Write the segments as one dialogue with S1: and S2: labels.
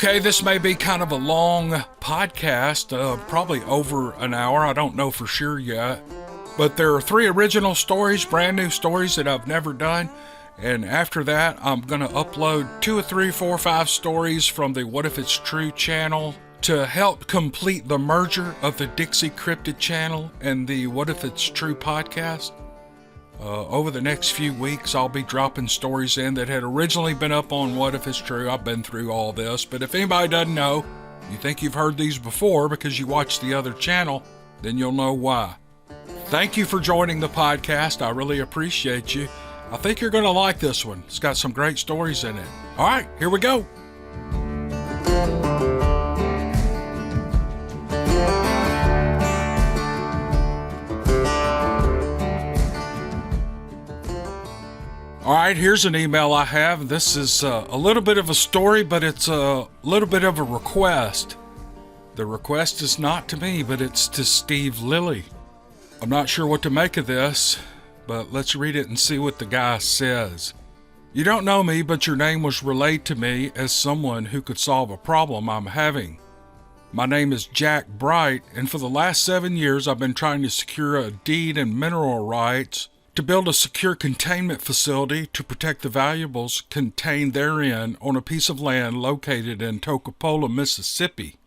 S1: Okay, this may be kind of a long podcast, probably over an hour. I don't know for sure yet. But there are 3 original stories, brand new stories that I've never done. And after that, I'm going to upload 2 or 3, 4, 5 stories from the What If It's True channel to help complete the merger of the Dixiecryptid channel and the What If It's True podcast. Over the next few weeks, I'll be dropping stories in that had originally been up on What If It's True. I've been through all this, but if anybody doesn't know, you think you've heard these before because you watched the other channel, then you'll know why. Thank you for joining the podcast. I really appreciate you. I think you're going to like this one. It's got some great stories in it. All right, here we go. All right, here's an email I have. This is a little bit of a story, but it's a little bit of a request. The request is not to me, but it's to Steve Lilly. I'm not sure what to make of this, but let's read it and see what the guy says. You don't know me, but your name was relayed to me as someone who could solve a problem I'm having. My name is Jack Bright, and for the last 7 years I've been trying to secure a deed and mineral rights to build a secure containment facility to protect the valuables contained therein on a piece of land located in Toccopola, Mississippi.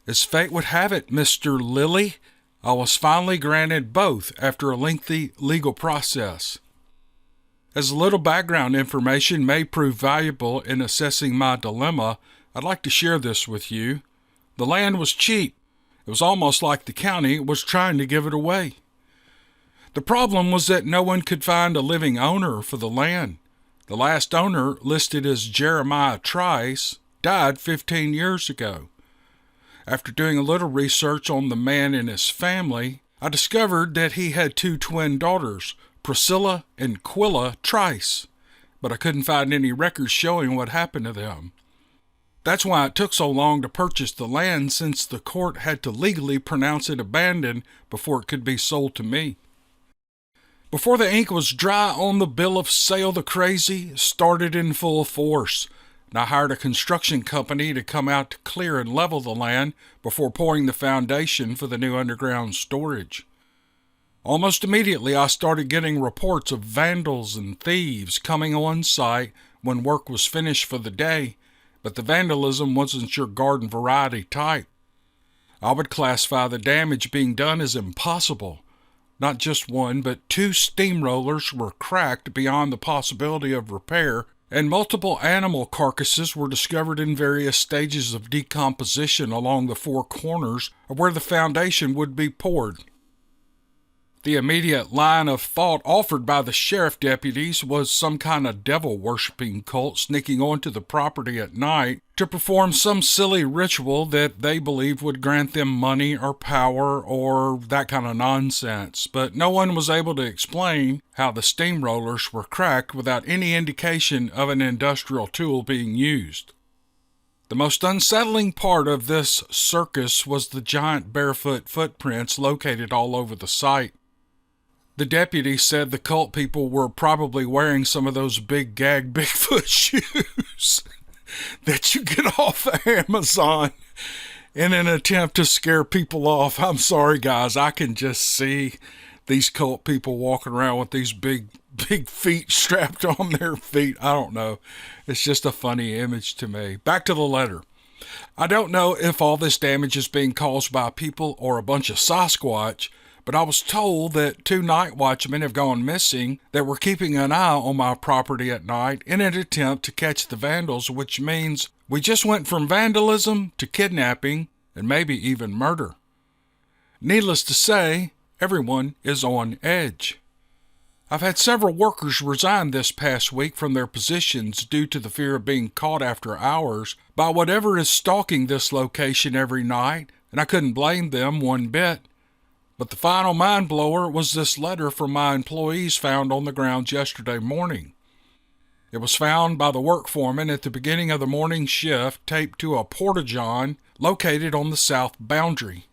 S1: As fate would have it, Mr. Lilly, I was finally granted both after a lengthy legal process. As a little background information may prove valuable in assessing my dilemma, I'd like to share this with you. The land was cheap. It was almost like the county was trying to give it away. The problem was that no one could find a living owner for the land. The last owner, listed as Jeremiah Trice, died 15 years ago. After doing a little research on the man and his family, I discovered that he had 2 twin daughters, Priscilla and Quilla Trice, but I couldn't find any records showing what happened to them. That's why it took so long to purchase the land, since the court had to legally pronounce it abandoned before it could be sold to me. Before the ink was dry on the bill of sale, the crazy started in full force, and I hired a construction company to come out to clear and level the land before pouring the foundation for the new underground storage. Almost immediately, I started getting reports of vandals and thieves coming on site when work was finished for the day, but the vandalism wasn't your garden variety type. I would classify the damage being done as impossible. Not just 1, but 2 steamrollers were cracked beyond the possibility of repair, and multiple animal carcasses were discovered in various stages of decomposition along the 4 corners of where the foundation would be poured. The immediate line of thought offered by the sheriff deputies was some kind of devil-worshipping cult sneaking onto the property at night to perform some silly ritual that they believed would grant them money or power or that kind of nonsense, but no one was able to explain how the steamrollers were cracked without any indication of an industrial tool being used. The most unsettling part of this circus was the giant barefoot footprints located all over the site. The deputy said the cult people were probably wearing some of those big gag Bigfoot shoes that you get off of Amazon in an attempt to scare people off. I'm sorry, guys. I can just see these cult people walking around with these big feet strapped on their feet. I don't know. It's just a funny image to me. Back to the letter. I don't know if all this damage is being caused by people or a bunch of Sasquatch, but I was told that 2 night watchmen have gone missing that were keeping an eye on my property at night in an attempt to catch the vandals, which means we just went from vandalism to kidnapping and maybe even murder. Needless to say, everyone is on edge. I've had several workers resign this past week from their positions due to the fear of being caught after hours by whatever is stalking this location every night, and I couldn't blame them one bit. But the final mind blower was this letter from my employees found on the grounds yesterday morning. It was found by the work foreman at the beginning of the morning shift, taped to a porta-john located on the south boundary.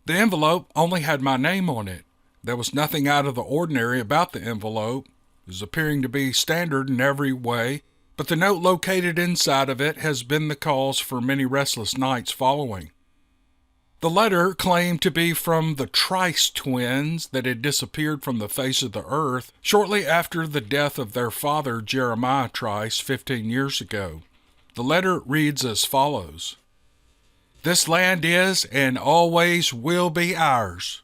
S1: The envelope only had my name on it. There was nothing out of the ordinary about the envelope. It was appearing to be standard in every way, but the note located inside of it has been the cause for many restless nights following. The letter claimed to be from the Trice twins that had disappeared from the face of the earth shortly after the death of their father Jeremiah Trice 15 years ago. The letter reads as follows: "This land is and always will be ours.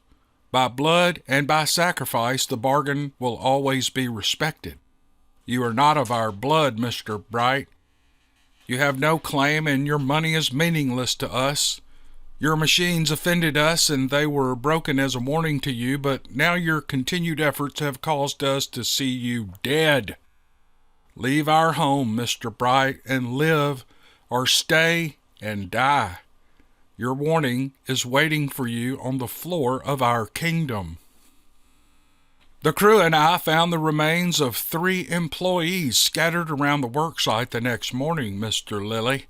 S1: By blood and by sacrifice, the bargain will always be respected. You are not of our blood, Mr. Bright. You have no claim, and your money is meaningless to us. Your machines offended us, and they were broken as a warning to you, but now your continued efforts have caused us to see you dead. Leave our home, Mr. Bright, and live, or stay and die. Your warning is waiting for you on the floor of our kingdom." The crew and I found the remains of 3 employees scattered around the worksite the next morning, Mr. Lilly.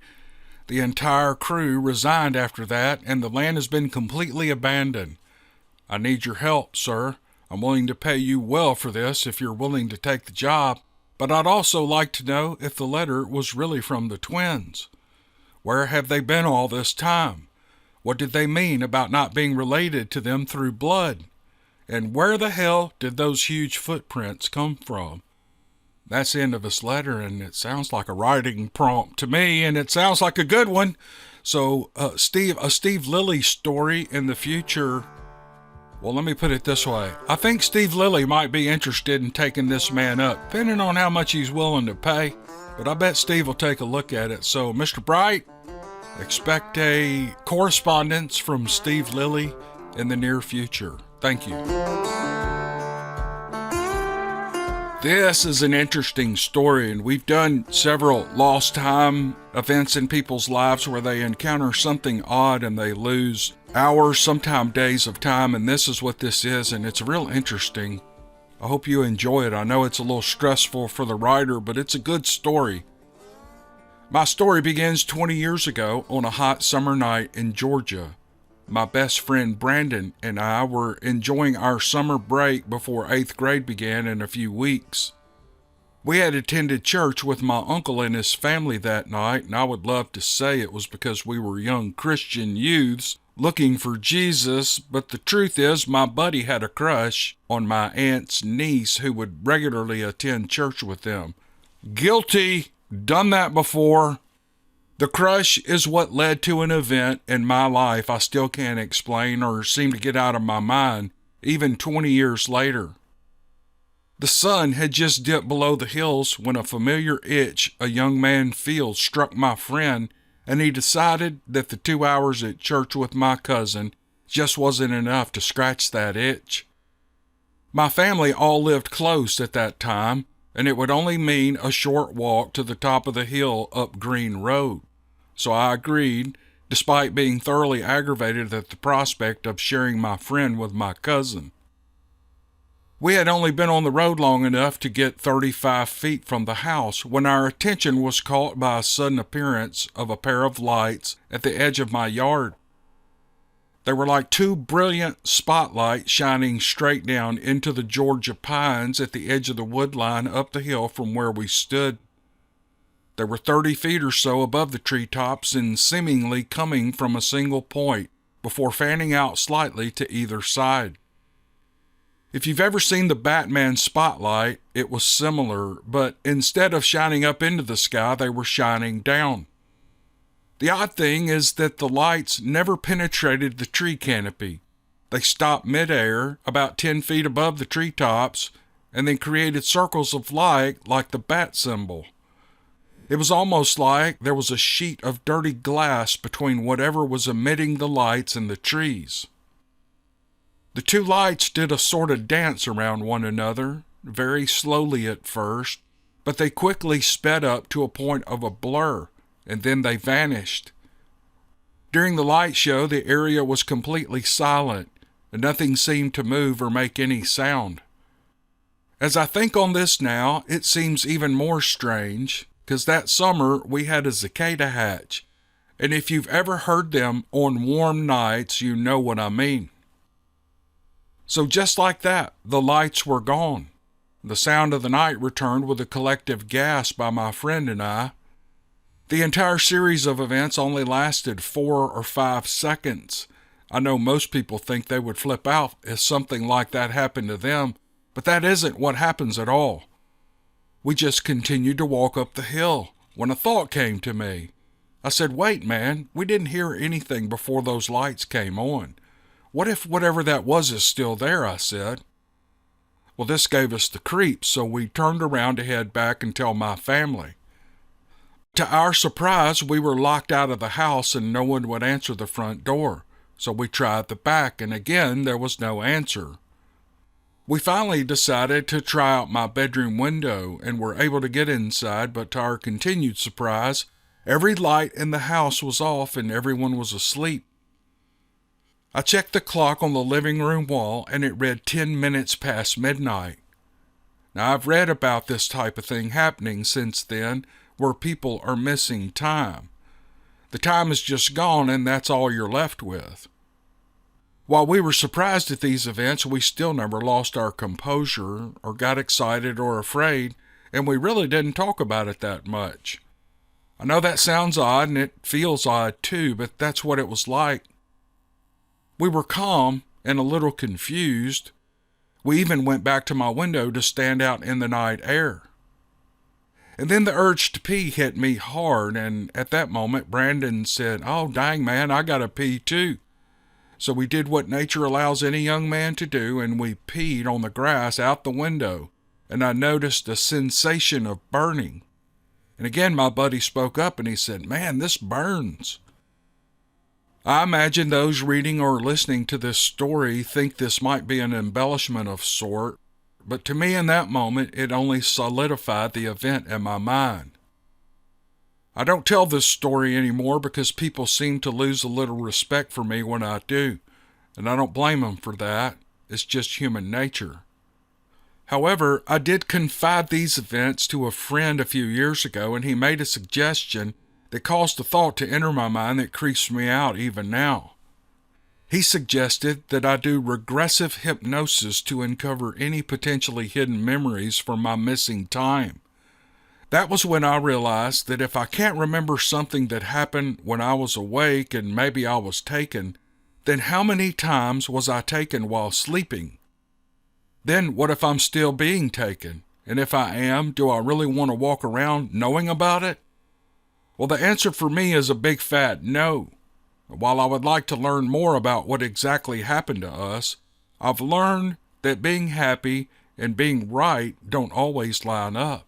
S1: The entire crew resigned after that, and the land has been completely abandoned. I need your help, sir. I'm willing to pay you well for this if you're willing to take the job, but I'd also like to know if the letter was really from the twins. Where have they been all this time? What did they mean about not being related to them through blood? And where the hell did those huge footprints come from? That's the end of his letter, and it sounds like a writing prompt to me, and it sounds like a good one. So, a Steve Lilly story in the future. Well, let me put it this way. I think Steve Lilly might be interested in taking this man up, depending on how much he's willing to pay. But I bet Steve will take a look at it. So, Mr. Bright, expect a correspondence from Steve Lilly in the near future. Thank you. This is an interesting story, and we've done several lost time events in people's lives where they encounter something odd and they lose hours, sometimes days of time, and this is what this is, and it's real interesting. I hope you enjoy it. I know it's a little stressful for the writer, but it's a good story. My story begins 20 years ago on a hot summer night in Georgia. My best friend Brandon and I were enjoying our summer break before 8th grade began in a few weeks. We had attended church with my uncle and his family that night, and I would love to say it was because we were young Christian youths looking for Jesus, but the truth is my buddy had a crush on my aunt's niece who would regularly attend church with them. Guilty. Done that before. The crush is what led to an event in my life I still can't explain or seem to get out of my mind, even 20 years later. The sun had just dipped below the hills when a familiar itch a young man feels struck my friend, and he decided that the 2 hours at church with my cousin just wasn't enough to scratch that itch. My family all lived close at that time, and it would only mean a short walk to the top of the hill up Green Road. So I agreed, despite being thoroughly aggravated at the prospect of sharing my friend with my cousin. We had only been on the road long enough to get 35 feet from the house when our attention was caught by a sudden appearance of a pair of lights at the edge of my yard. They were like 2 brilliant spotlights shining straight down into the Georgia pines at the edge of the wood line up the hill from where we stood. They were 30 feet or so above the treetops and seemingly coming from a single point before fanning out slightly to either side. If you've ever seen the Batman spotlight, it was similar, but instead of shining up into the sky, they were shining down. The odd thing is that the lights never penetrated the tree canopy. They stopped midair, about 10 feet above the treetops, and then created circles of light like the bat symbol. It was almost like there was a sheet of dirty glass between whatever was emitting the lights and the trees. The 2 lights did a sort of dance around one another, very slowly at first, but they quickly sped up to a point of a blur, and then they vanished. During the light show, the area was completely silent, and nothing seemed to move or make any sound. As I think on this now, it seems even more strange, because that summer we had a cicada hatch, and if you've ever heard them on warm nights, you know what I mean. So just like that, the lights were gone. The sound of the night returned with a collective gasp by my friend and I. The entire series of events only lasted 4 or 5 seconds. I know most people think they would flip out if something like that happened to them, but that isn't what happens at all. We just continued to walk up the hill when a thought came to me. I said, wait, man, we didn't hear anything before those lights came on. What if whatever that was is still there, I said. Well, this gave us the creeps, so we turned around to head back and tell my family. To our surprise, we were locked out of the house and no one would answer the front door, so we tried the back, and again there was no answer. We finally decided to try out my bedroom window and were able to get inside, but to our continued surprise, every light in the house was off and everyone was asleep. I checked the clock on the living room wall and it read 10 minutes past midnight. Now, I've read about this type of thing happening since then, where people are missing time. The time is just gone and that's all you're left with. While we were surprised at these events, we still never lost our composure or got excited or afraid, and we really didn't talk about it that much. I know that sounds odd and it feels odd too, but that's what it was like. We were calm and a little confused. We even went back to my window to stand out in the night air. And then the urge to pee hit me hard, and at that moment Brandon said, "Oh, dang man, I gotta pee too." So we did what nature allows any young man to do, and we peed on the grass out the window, and I noticed a sensation of burning. And again my buddy spoke up and he said, "Man, this burns." I imagine those reading or listening to this story think this might be an embellishment of sort, but to me in that moment it only solidified the event in my mind. I don't tell this story anymore because people seem to lose a little respect for me when I do, and I don't blame them for that. It's just human nature. However, I did confide these events to a friend a few years ago, and he made a suggestion that caused a thought to enter my mind that creeps me out even now. He suggested that I do regressive hypnosis to uncover any potentially hidden memories from my missing time. That was when I realized that if I can't remember something that happened when I was awake and maybe I was taken, then how many times was I taken while sleeping? Then what if I'm still being taken? And if I am, do I really want to walk around knowing about it? Well, the answer for me is a big fat no. While I would like to learn more about what exactly happened to us, I've learned that being happy and being right don't always line up.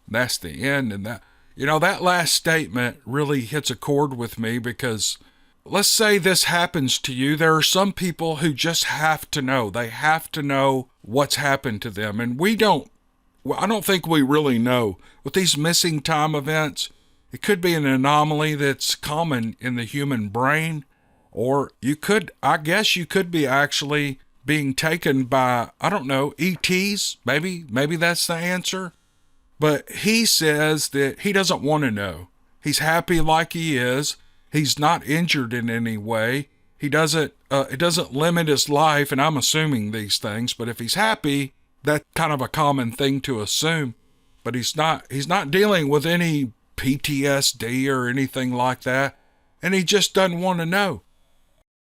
S1: That's the end. And that last statement really hits a chord with me because let's say this happens to you. There are some people who just have to know. They have to know what's happened to them. And I don't think we really know. With these missing time events, it could be an anomaly that's common in the human brain, or I guess you could be actually being taken by, I don't know, ETs. Maybe that's the answer. But he says that he doesn't want to know. He's happy like he is. He's not injured in any way. It doesn't limit his life, and I'm assuming these things, but if he's happy, that's kind of a common thing to assume. But he's not dealing with any PTSD or anything like that, and he just doesn't want to know.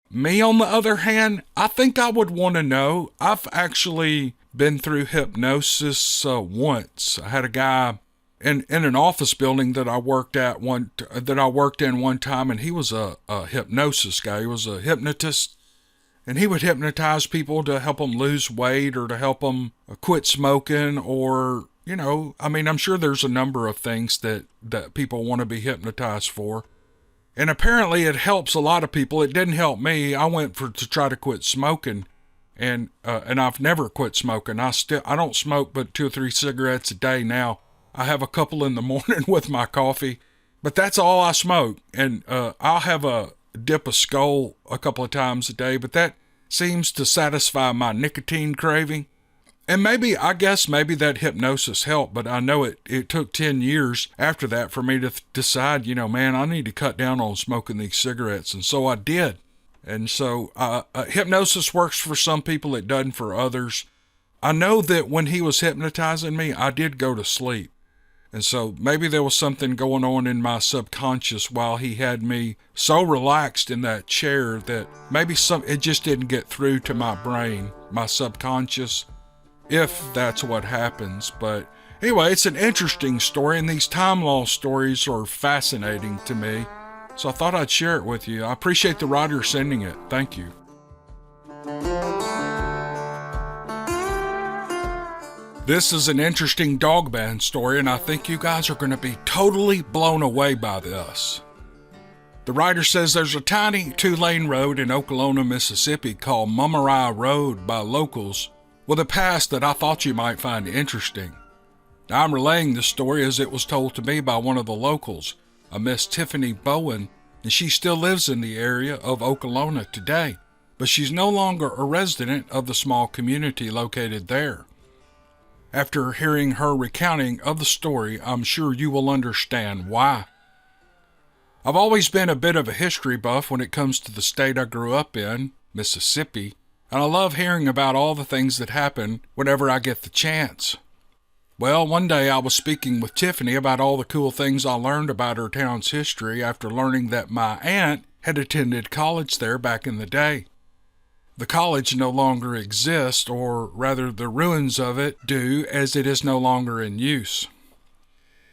S1: Me, on the other hand, I think I would want to know. I've actually been through hypnosis once. I had a guy in an office building that I worked in one time, and he was a hypnosis guy. He was a hypnotist, and he would hypnotize people to help them lose weight or to help them quit smoking, or I'm sure there's a number of things that people want to be hypnotized for. And apparently it helps a lot of people. It didn't help me. I went to try to quit smoking, and I've never quit smoking. I don't smoke but 2 or 3 cigarettes a day now. I have a couple in the morning with my coffee, but that's all I smoke. And I'll have a dip of Skull a couple of times a day, but that seems to satisfy my nicotine craving. And maybe that hypnosis helped, but I know it took 10 years after that for me to decide, man, I need to cut down on smoking these cigarettes. And so I did. And so hypnosis works for some people, it doesn't for others. I know that when he was hypnotizing me, I did go to sleep. And so maybe there was something going on in my subconscious while he had me so relaxed in that chair that maybe it just didn't get through to my brain, my subconscious, if that's what happens. But anyway, it's an interesting story, and these time loss stories are fascinating to me. So I thought I'd share it with you. I appreciate the writer sending it. Thank you. This is an interesting dog band story, and I think you guys are going to be totally blown away by this. The writer says there's a tiny 2-lane road in Okolona, Mississippi called Mummerai Road by locals with a past that I thought you might find interesting. Now, I'm relaying this story as it was told to me by one of the locals, a Miss Tiffany Bowen, and she still lives in the area of Okolona today, but she's no longer a resident of the small community located there. After hearing her recounting of the story, I'm sure you will understand why. I've always been a bit of a history buff when it comes to the state I grew up in, Mississippi, and I love hearing about all the things that happen whenever I get the chance. Well, one day I was speaking with Tiffany about all the cool things I learned about her town's history after learning that my aunt had attended college there back in the day. The college no longer exists, or rather the ruins of it do, as it is no longer in use.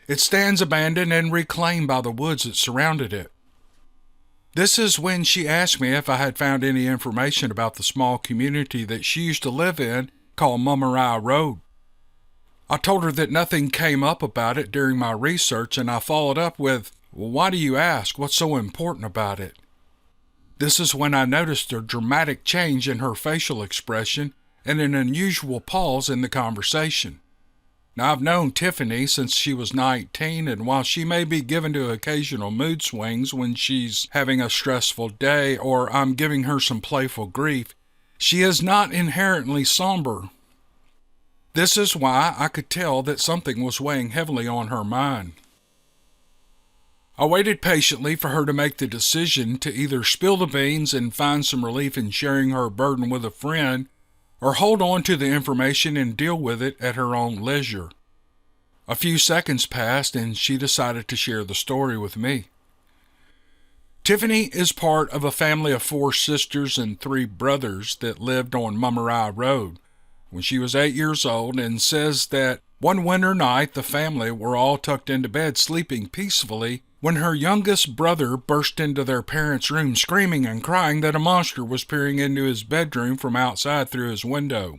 S1: It stands abandoned and reclaimed by the woods that surrounded it. This is when she asked me if I had found any information about the small community that she used to live in called Mummerai Road. I told her that nothing came up about it during my research, and I followed up with, "Well, why do you ask? What's so important about it?" This is when I noticed a dramatic change in her facial expression and an unusual pause in the conversation. Now, I've known Tiffany since she was 19, and while she may be given to occasional mood swings when she's having a stressful day or I'm giving her some playful grief, she is not inherently somber. This is why I could tell that something was weighing heavily on her mind. I waited patiently for her to make the decision to either spill the beans and find some relief in sharing her burden with a friend, or hold on to the information and deal with it at her own leisure. A few seconds passed, and she decided to share the story with me. Tiffany is part of a family of 4 sisters and 3 brothers that lived on Mummerai Road when she was 8 years old, and says that one winter night the family were all tucked into bed sleeping peacefully when her youngest brother burst into their parents' room screaming and crying that a monster was peering into his bedroom from outside through his window.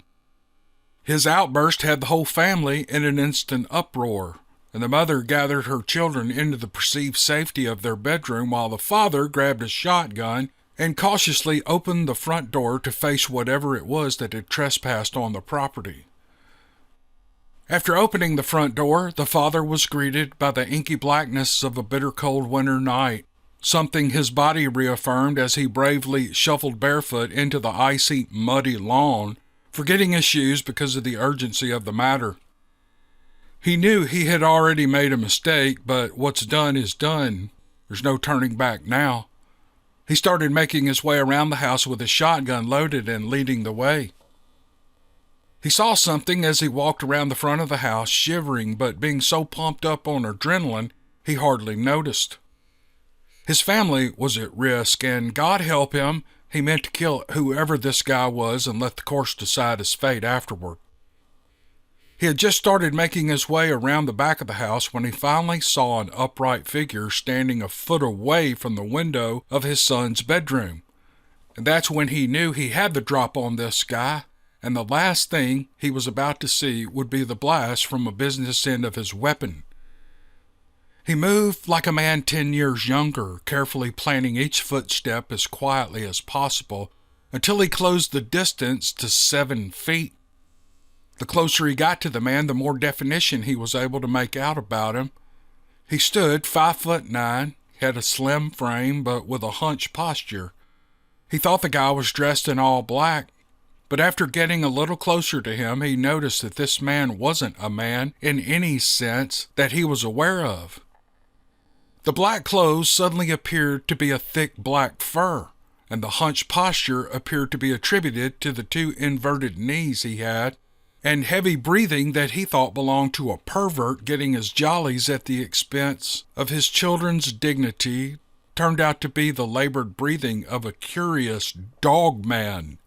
S1: His outburst had the whole family in an instant uproar, and the mother gathered her children into the perceived safety of their bedroom while the father grabbed a shotgun and cautiously opened the front door to face whatever it was that had trespassed on the property. After opening the front door, the father was greeted by the inky blackness of a bitter cold winter night, something his body reaffirmed as he bravely shuffled barefoot into the icy, muddy lawn, forgetting his shoes because of the urgency of the matter. He knew he had already made a mistake, but what's done is done. There's no turning back now. He started making his way around the house with his shotgun loaded and leading the way. He saw something as he walked around the front of the house, shivering, but being so pumped up on adrenaline, he hardly noticed. His family was at risk, and God help him, he meant to kill whoever this guy was and let the course decide his fate afterward. He had just started making his way around the back of the house when he finally saw an upright figure standing a foot away from the window of his son's bedroom. And that's when he knew he had the drop on this guy, and the last thing he was about to see would be the blast from a business end of his weapon. He moved like a man 10 years younger, carefully planning each footstep as quietly as possible until he closed the distance to 7 feet. The closer he got to the man, the more definition he was able to make out about him. He stood 5'9", had a slim frame but with a hunched posture. He thought the guy was dressed in all black, but after getting a little closer to him, he noticed that this man wasn't a man in any sense that he was aware of. The black clothes suddenly appeared to be a thick black fur, and the hunched posture appeared to be attributed to the 2 inverted knees he had, and heavy breathing that he thought belonged to a pervert getting his jollies at the expense of his children's dignity turned out to be the labored breathing of a curious dog man.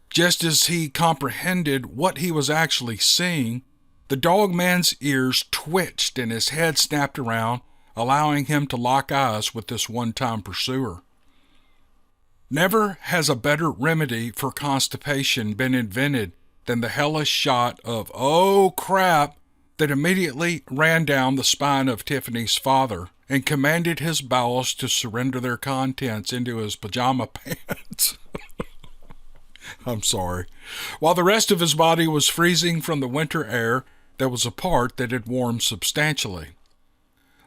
S1: Just as he comprehended what he was actually seeing, the dog man's ears twitched and his head snapped around, allowing him to lock eyes with this one-time pursuer. Never has a better remedy for constipation been invented than the hellish shot of, "Oh crap," that immediately ran down the spine of Tiffany's father and commanded his bowels to surrender their contents into his pajama pants. I'm sorry. While the rest of his body was freezing from the winter air, there was a part that had warmed substantially.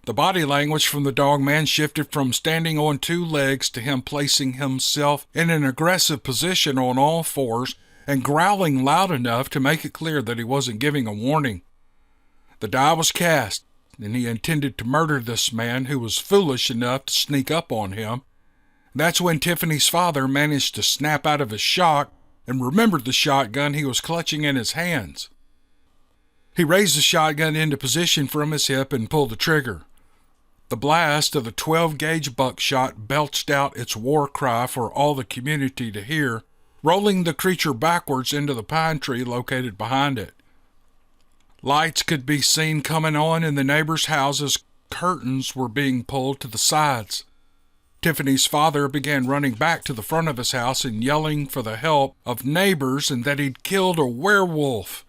S1: The body language from the dog man shifted from standing on two legs to him placing himself in an aggressive position on all fours and growling loud enough to make it clear that he wasn't giving a warning. The die was cast, and he intended to murder this man who was foolish enough to sneak up on him. That's when Tiffany's father managed to snap out of his shock and remembered the shotgun he was clutching in his hands. He raised the shotgun into position from his hip and pulled the trigger. The blast of the 12-gauge buckshot belched out its war cry for all the community to hear, rolling the creature backwards into the pine tree located behind it. Lights could be seen coming on in the neighbors' houses. Curtains were being pulled to the sides. Tiffany's father began running back to the front of his house and yelling for the help of neighbors and that he'd killed a werewolf.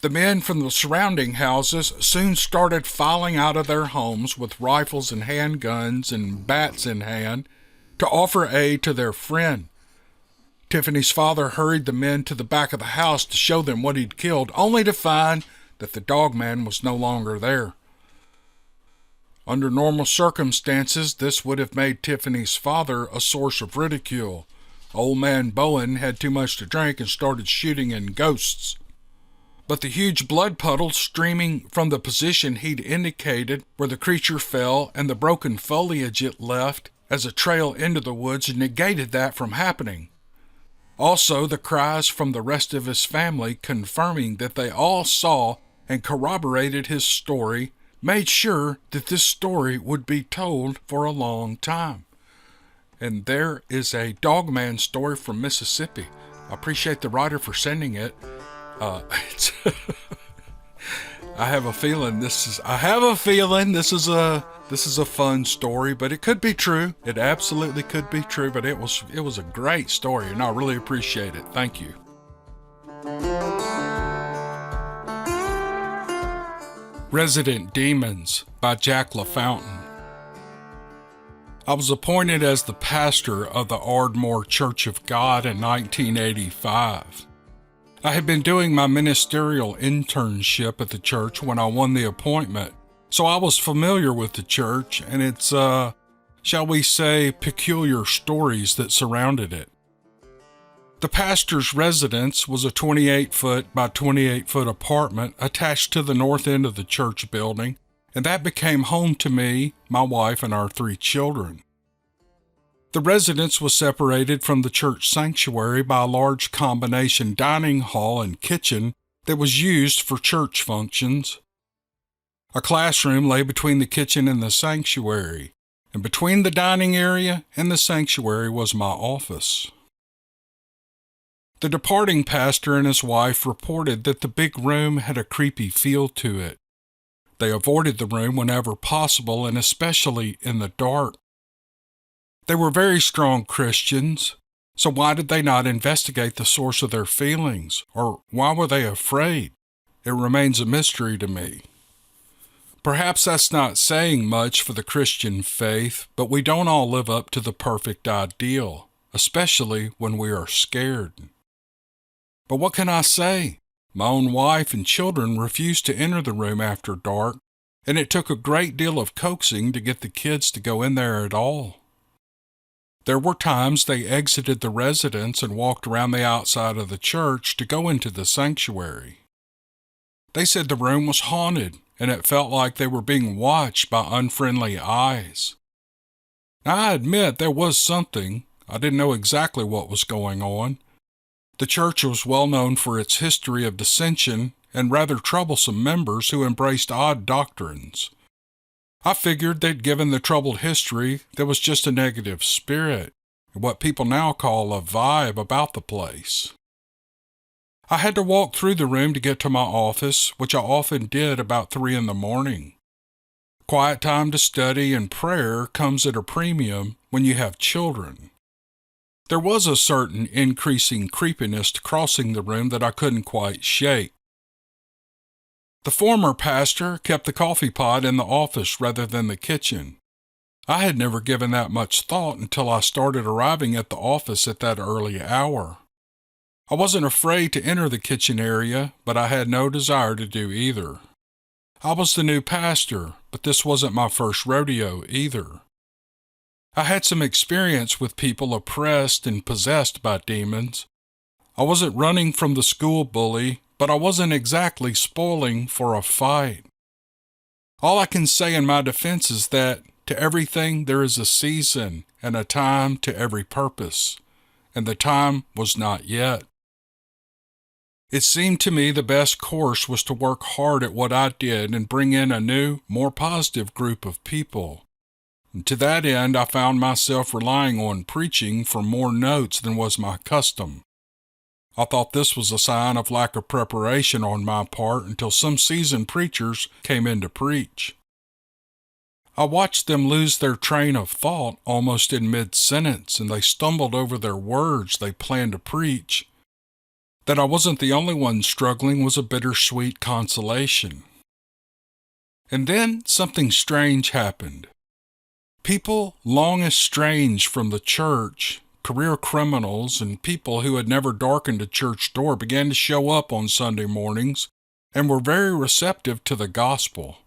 S1: The men from the surrounding houses soon started filing out of their homes with rifles and handguns and bats in hand to offer aid to their friend. Tiffany's father hurried the men to the back of the house to show them what he'd killed, only to find that the dog man was no longer there. Under normal circumstances, this would have made Tiffany's father a source of ridicule. Old man Bowen had too much to drink and started shooting in ghosts. But the huge blood puddle streaming from the position he'd indicated where the creature fell and the broken foliage it left as a trail into the woods negated that from happening. Also, the cries from the rest of his family confirming that they all saw and corroborated his story made sure that this story would be told for a long time. And there is a Dogman story from Mississippi. I appreciate the writer for sending it. I have a feeling this is a fun story, but it could be true. It absolutely could be true, but it was a great story, and I really appreciate it. Thank you. Resident Demons by Jack LaFountain. I was appointed as the pastor of the Ardmore Church of God in 1985. I had been doing my ministerial internship at the church when I won the appointment, so I was familiar with the church and its, shall we say, peculiar stories that surrounded it. The pastor's residence was a 28-foot by 28-foot apartment attached to the north end of the church building, and that became home to me, my wife, and our 3 children. The residence was separated from the church sanctuary by a large combination dining hall and kitchen that was used for church functions. A classroom lay between the kitchen and the sanctuary, and between the dining area and the sanctuary was my office. The departing pastor and his wife reported that the big room had a creepy feel to it. They avoided the room whenever possible, and especially in the dark. They were very strong Christians, so why did they not investigate the source of their feelings, or why were they afraid? It remains a mystery to me. Perhaps that's not saying much for the Christian faith, but we don't all live up to the perfect ideal, especially when we are scared. But what can I say? My own wife and children refused to enter the room after dark, and it took a great deal of coaxing to get the kids to go in there at all. There were times they exited the residence and walked around the outside of the church to go into the sanctuary. They said the room was haunted, and it felt like they were being watched by unfriendly eyes. Now, I admit there was something. I didn't know exactly what was going on. The church was well known for its history of dissension and rather troublesome members who embraced odd doctrines. I figured that given the troubled history, there was just a negative spirit, what people now call a vibe about the place. I had to walk through the room to get to my office, which I often did about 3 a.m. Quiet time to study and prayer comes at a premium when you have children. There was a certain increasing creepiness crossing the room that I couldn't quite shake. The former pastor kept the coffee pot in the office rather than the kitchen. I had never given that much thought until I started arriving at the office at that early hour. I wasn't afraid to enter the kitchen area, but I had no desire to do either. I was the new pastor, but this wasn't my first rodeo either. I had some experience with people oppressed and possessed by demons. I wasn't running from the school bully, but I wasn't exactly spoiling for a fight. All I can say in my defense is that to everything there is a season and a time to every purpose, and the time was not yet. It seemed to me the best course was to work hard at what I did and bring in a new, more positive group of people. And to that end, I found myself relying on preaching for more notes than was my custom. I thought this was a sign of lack of preparation on my part until some seasoned preachers came in to preach. I watched them lose their train of thought almost in mid-sentence, and they stumbled over their words they planned to preach. That I wasn't the only one struggling was a bittersweet consolation. And then something strange happened. People long estranged from the church, career criminals, and people who had never darkened a church door began to show up on Sunday mornings and were very receptive to the gospel.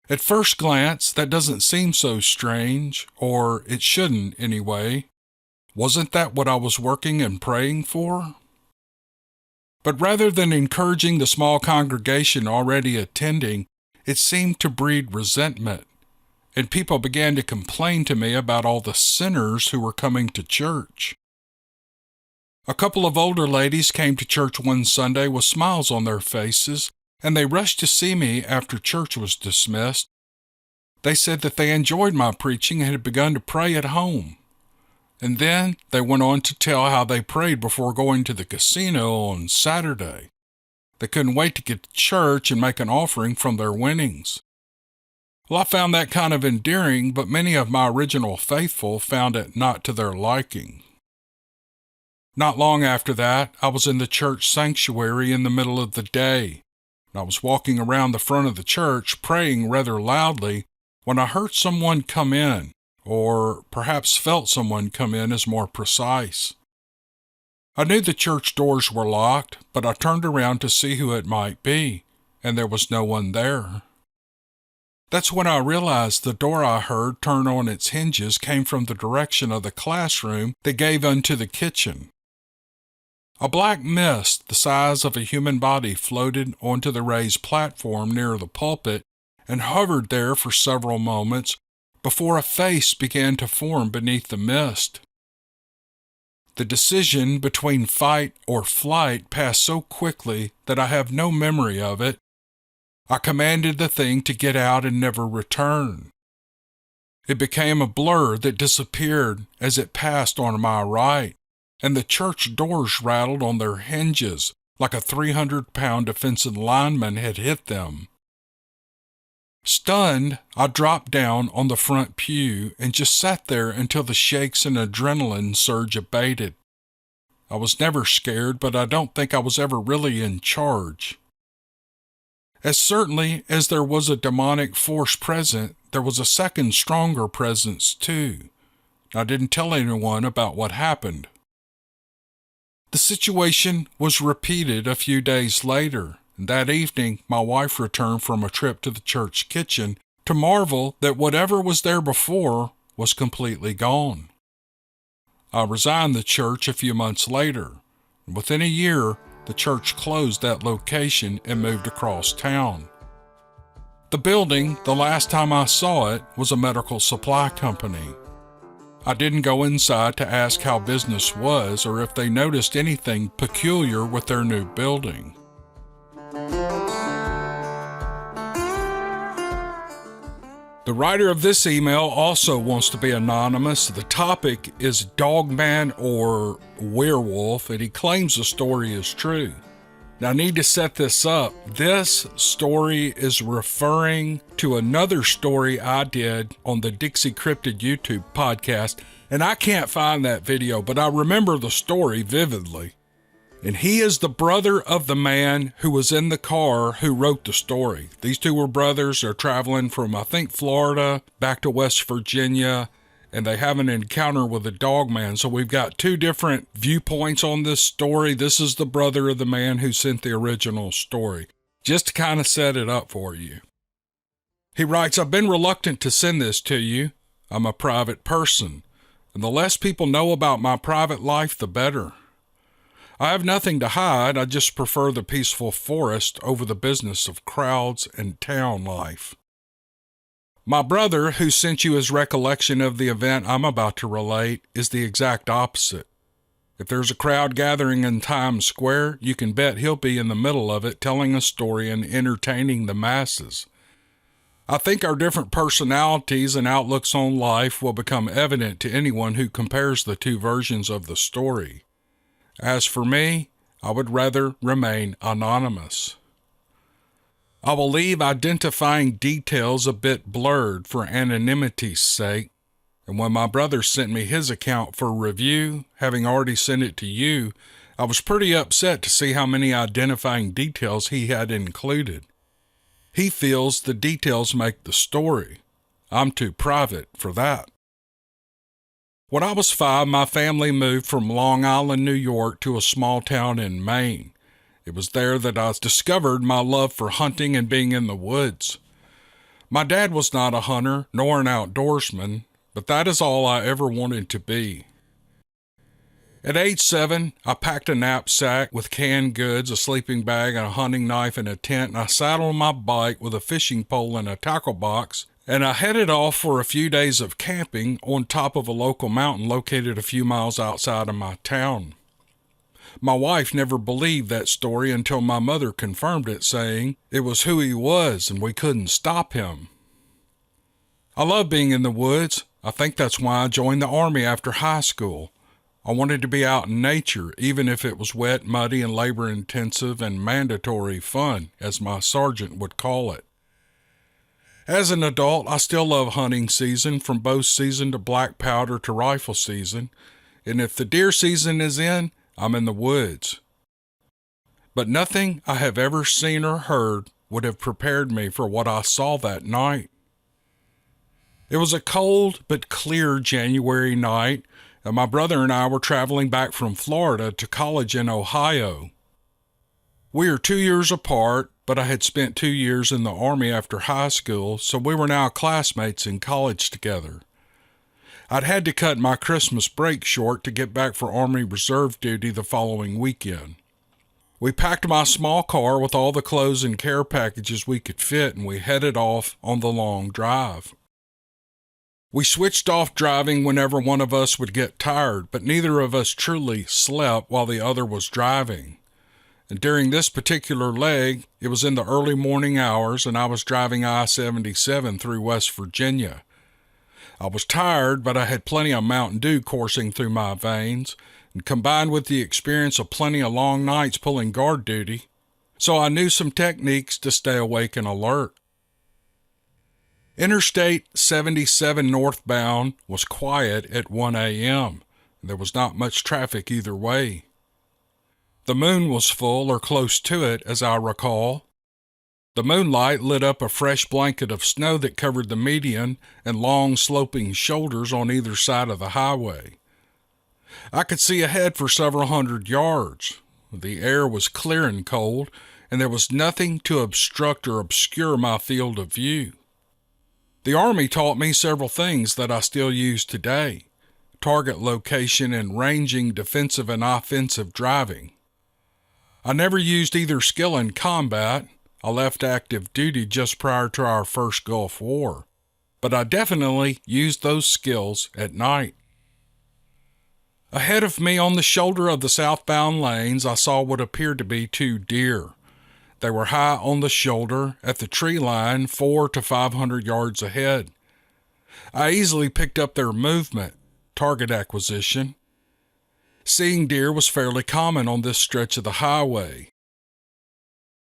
S1: At first glance, that doesn't seem so strange, or it shouldn't anyway. Wasn't that what I was working and praying for? But rather than encouraging the small congregation already attending, it seemed to breed resentment, and people began to complain to me about all the sinners who were coming to church. A couple of older ladies came to church one Sunday with smiles on their faces, and they rushed to see me after church was dismissed. They said that they enjoyed my preaching and had begun to pray at home. And then they went on to tell how they prayed before going to the casino on Saturday. They couldn't wait to get to church and make an offering from their winnings. Well, I found that kind of endearing, but many of my original faithful found it not to their liking. Not long after that, I was in the church sanctuary in the middle of the day. I was walking around the front of the church, praying rather loudly, when I heard someone come in, or perhaps felt someone come in is more precise. I knew the church doors were locked, but I turned around to see who it might be, and there was no one there. That's when I realized the door I heard turn on its hinges came from the direction of the classroom that gave unto the kitchen. A black mist the size of a human body floated onto the raised platform near the pulpit and hovered there for several moments before a face began to form beneath the mist. The decision between fight or flight passed so quickly that I have no memory of it. I commanded the thing to get out and never return. It became a blur that disappeared as it passed on my right, and the church doors rattled on their hinges like a 300-pound defensive lineman had hit them. Stunned, I dropped down on the front pew and just sat there until the shakes and adrenaline surge abated. I was never scared, but I don't think I was ever really in charge. As certainly as there was a demonic force present, there was a second stronger presence too. I didn't tell anyone about what happened. The situation was repeated a few days later. That evening, my wife returned from a trip to the church kitchen to marvel that whatever was there before was completely gone. I resigned the church a few months later. Within a year, the church closed that location and moved across town. The building, the last time I saw it, was a medical supply company. I didn't go inside to ask how business was or if they noticed anything peculiar with their new building. The writer of this email also wants to be anonymous. The topic is Dogman or Werewolf, and he claims the story is true. Now, I need to set this up. This story is referring to another story I did on the Dixiecryptid YouTube podcast, and I can't find that video, but I remember the story vividly. And he is the brother of the man who was in the car who wrote the story. These two were brothers. They're traveling from, I think, Florida back to West Virginia, and they have an encounter with a dog man. So we've got two different viewpoints on this story. This is the brother of the man who sent the original story, just to kind of set it up for you. He writes, I've been reluctant to send this to you. I'm a private person, and the less people know about my private life, the better. I have nothing to hide. I just prefer the peaceful forest over the business of crowds and town life. My brother, who sent you his recollection of the event I'm about to relate, is the exact opposite. If there's a crowd gathering in Times Square, you can bet he'll be in the middle of it, telling a story and entertaining the masses. I think our different personalities and outlooks on life will become evident to anyone who compares the two versions of the story. As for me, I would rather remain anonymous. I will leave identifying details a bit blurred for anonymity's sake, and when my brother sent me his account for review, having already sent it to you, I was pretty upset to see how many identifying details he had included. He feels the details make the story. I'm too private for that. When I was 5, my family moved from Long Island, New York to a small town in Maine. It was there that I discovered my love for hunting and being in the woods. My dad was not a hunter nor an outdoorsman, but that is all I ever wanted to be. At age 7, I packed a knapsack with canned goods, a sleeping bag, and a hunting knife and a tent, and I sat on my bike with a fishing pole and a tackle box, and I headed off for a few days of camping on top of a local mountain located a few miles outside of my town. My wife never believed that story until my mother confirmed it, saying it was who he was and we couldn't stop him. I love being in the woods. I think that's why I joined the Army after high school. I wanted to be out in nature, even if it was wet, muddy, and labor-intensive and mandatory fun, as my sergeant would call it. As an adult, I still love hunting season, from bow season to black powder to rifle season, and if the deer season is in, I'm in the woods. But nothing I have ever seen or heard would have prepared me for what I saw that night. It was a cold but clear January night, and my brother and I were traveling back from Florida to college in Ohio. We are 2 years apart, but I had spent 2 years in the Army after high school, so we were now classmates in college together. I'd had to cut my Christmas break short to get back for Army Reserve duty the following weekend. We packed my small car with all the clothes and care packages we could fit, and we headed off on the long drive. We switched off driving whenever one of us would get tired, but neither of us truly slept while the other was driving. And during this particular leg, it was in the early morning hours, and I was driving I-77 through West Virginia. I was tired, but I had plenty of Mountain Dew coursing through my veins, and combined with the experience of plenty of long nights pulling guard duty, so I knew some techniques to stay awake and alert. Interstate 77 northbound was quiet at 1 a.m. There was not much traffic either way. The moon was full or close to it, as I recall. The moonlight lit up a fresh blanket of snow that covered the median and long sloping shoulders on either side of the highway. I could see ahead for several hundred yards. The air was clear and cold, and there was nothing to obstruct or obscure my field of view. The Army taught me several things that I still use today: target location and ranging, defensive and offensive driving. I never used either skill in combat. I left active duty just prior to our first Gulf War, but I definitely used those skills at night. Ahead of me on the shoulder of the southbound lanes, I saw what appeared to be 2 deer. They were high on the shoulder at the tree line 400 to 500 yards ahead. I easily picked up their movement, target acquisition. Seeing deer was fairly common on this stretch of the highway.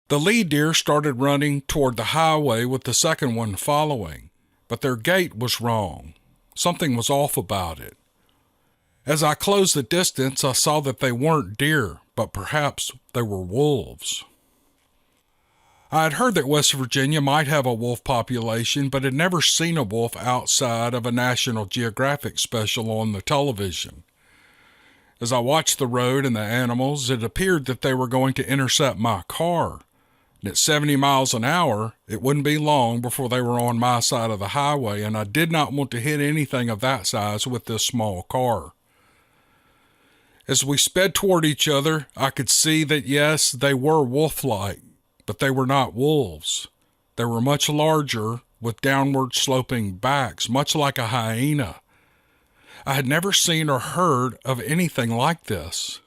S1: The lead deer started running toward the highway with the second one following, but their gait was wrong. Something was off about it. As I closed the distance, I saw that they weren't deer, but perhaps they were wolves. I had heard that West Virginia might have a wolf population, but had never seen a wolf outside of a National Geographic special on the television. As I watched the road and the animals, it appeared that they were going to intercept my car. And at 70 miles an hour, it wouldn't be long before they were on my side of the highway, and I did not want to hit anything of that size with this small car. As we sped toward each other, I could see that yes, they were wolf-like, but they were not wolves. They were much larger, with downward sloping backs, much like a hyena. I had never seen or heard of anything like this.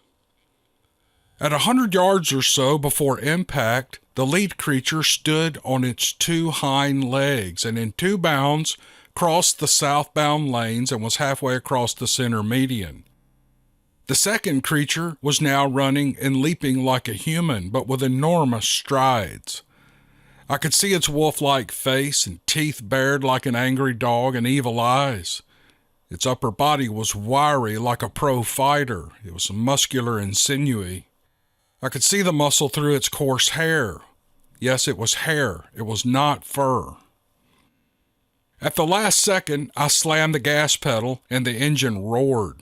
S1: At 100 yards or so before impact, the lead creature stood on its 2 hind legs and in 2 bounds crossed the southbound lanes and was halfway across the center median. The second creature was now running and leaping like a human, but with enormous strides. I could see its wolf-like face and teeth bared like an angry dog and evil eyes. Its upper body was wiry like a pro fighter. It was muscular and sinewy. I could see the muscle through its coarse hair. Yes, it was hair. It was not fur. At the last second, I slammed the gas pedal and the engine roared.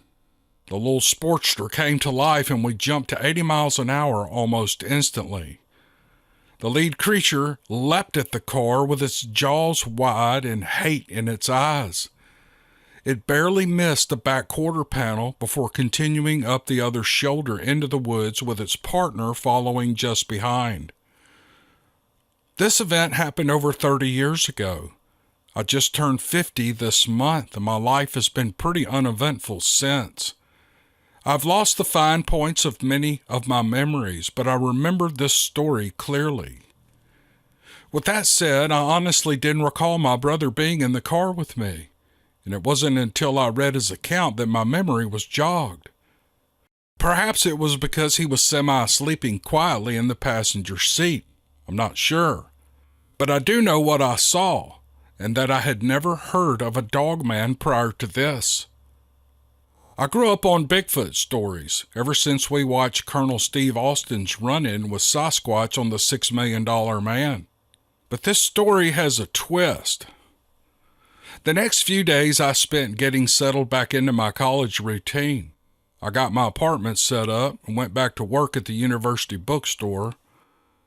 S1: The little Sportster came to life and we jumped to 80 miles an hour almost instantly. The lead creature leapt at the car with its jaws wide and hate in its eyes. It barely missed the back quarter panel before continuing up the other shoulder into the woods with its partner following just behind. This event happened over 30 years ago. I just turned 50 this month and my life has been pretty uneventful since. I've lost the fine points of many of my memories, but I remember this story clearly. With that said, I honestly didn't recall my brother being in the car with me, and it wasn't until I read his account that my memory was jogged. Perhaps it was because he was semi-sleeping quietly in the passenger seat. I'm not sure. But I do know what I saw, and that I had never heard of a dogman prior to this. I grew up on Bigfoot stories ever since we watched Colonel Steve Austin's run-in with Sasquatch on the $6 Million Man. But this story has a twist. The next few days I spent getting settled back into my college routine. I got my apartment set up and went back to work at the university bookstore.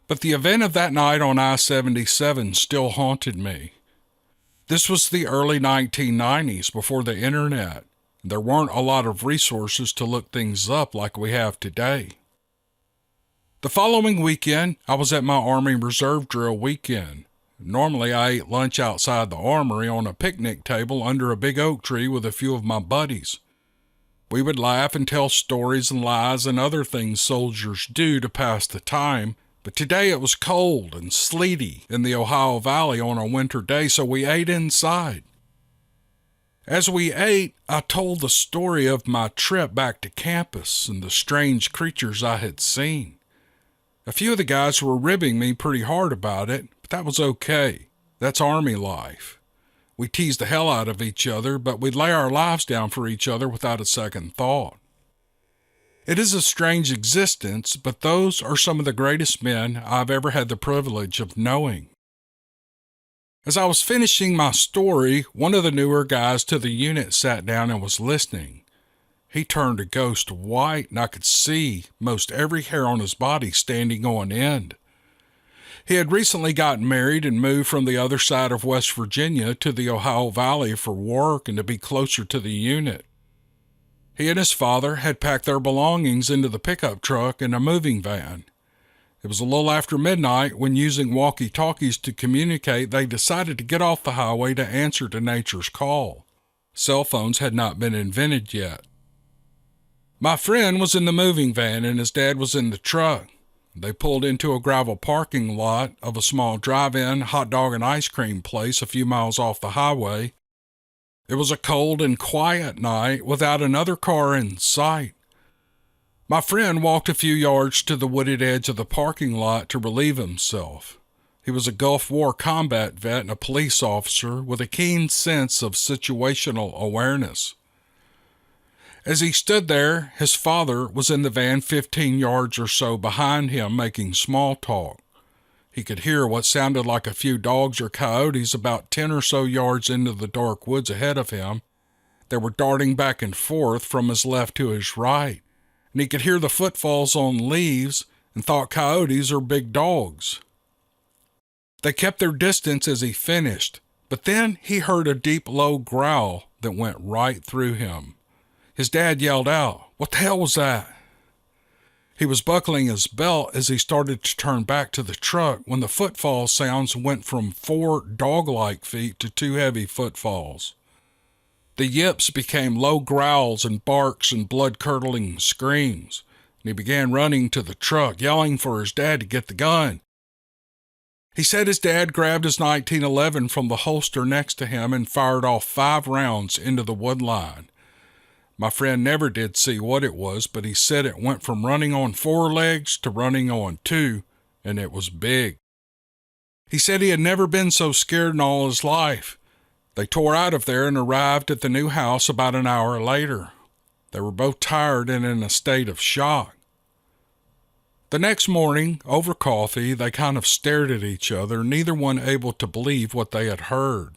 S1: But the event of that night on I-77 still haunted me. This was the early 1990s, before the internet. There weren't a lot of resources to look things up like we have today. The following weekend, I was at my Army Reserve drill weekend. Normally, I ate lunch outside the armory on a picnic table under a big oak tree with a few of my buddies. We would laugh and tell stories and lies and other things soldiers do to pass the time, but today it was cold and sleety in the Ohio Valley on a winter day, so we ate inside. As we ate, I told the story of my trip back to campus and the strange creatures I had seen. A few of the guys were ribbing me pretty hard about it, but that was okay. That's Army life. We teased the hell out of each other, but we'd lay our lives down for each other without a second thought. It is a strange existence, but those are some of the greatest men I've ever had the privilege of knowing. As I was finishing my story, one of the newer guys to the unit sat down and was listening. He turned a ghost white, and I could see most every hair on his body standing on end. He had recently gotten married and moved from the other side of West Virginia to the Ohio Valley for work and to be closer to the unit. He and his father had packed their belongings into the pickup truck in a moving van. It was a little after midnight when, using walkie-talkies to communicate, they decided to get off the highway to answer to nature's call. Cell phones had not been invented yet. My friend was in the moving van and his dad was in the truck. They pulled into a gravel parking lot of a small drive-in hot dog and ice cream place a few miles off the highway. It was a cold and quiet night without another car in sight. My friend walked a few yards to the wooded edge of the parking lot to relieve himself. He was a Gulf War combat vet and a police officer with a keen sense of situational awareness. As he stood there, his father was in the van 15 yards or so behind him making small talk. He could hear what sounded like a few dogs or coyotes about 10 or so yards into the dark woods ahead of him. They were darting back and forth from his left to his right, and he could hear the footfalls on leaves and thought coyotes or big dogs. They kept their distance as he finished, but then he heard a deep, low growl that went right through him. His dad yelled out, "What the hell was that?" He was buckling his belt as he started to turn back to the truck when the footfall sounds went from 4 dog-like feet to 2 heavy footfalls. The yips became low growls and barks and blood-curdling screams, and he began running to the truck, yelling for his dad to get the gun. He said his dad grabbed his 1911 from the holster next to him and fired off 5 rounds into the woodline. My friend never did see what it was, but he said it went from running on 4 legs to running on 2, and it was big. He said he had never been so scared in all his life. They tore out of there and arrived at the new house about an hour later. They were both tired and in a state of shock. The next morning, over coffee, they kind of stared at each other, neither one able to believe what they had heard.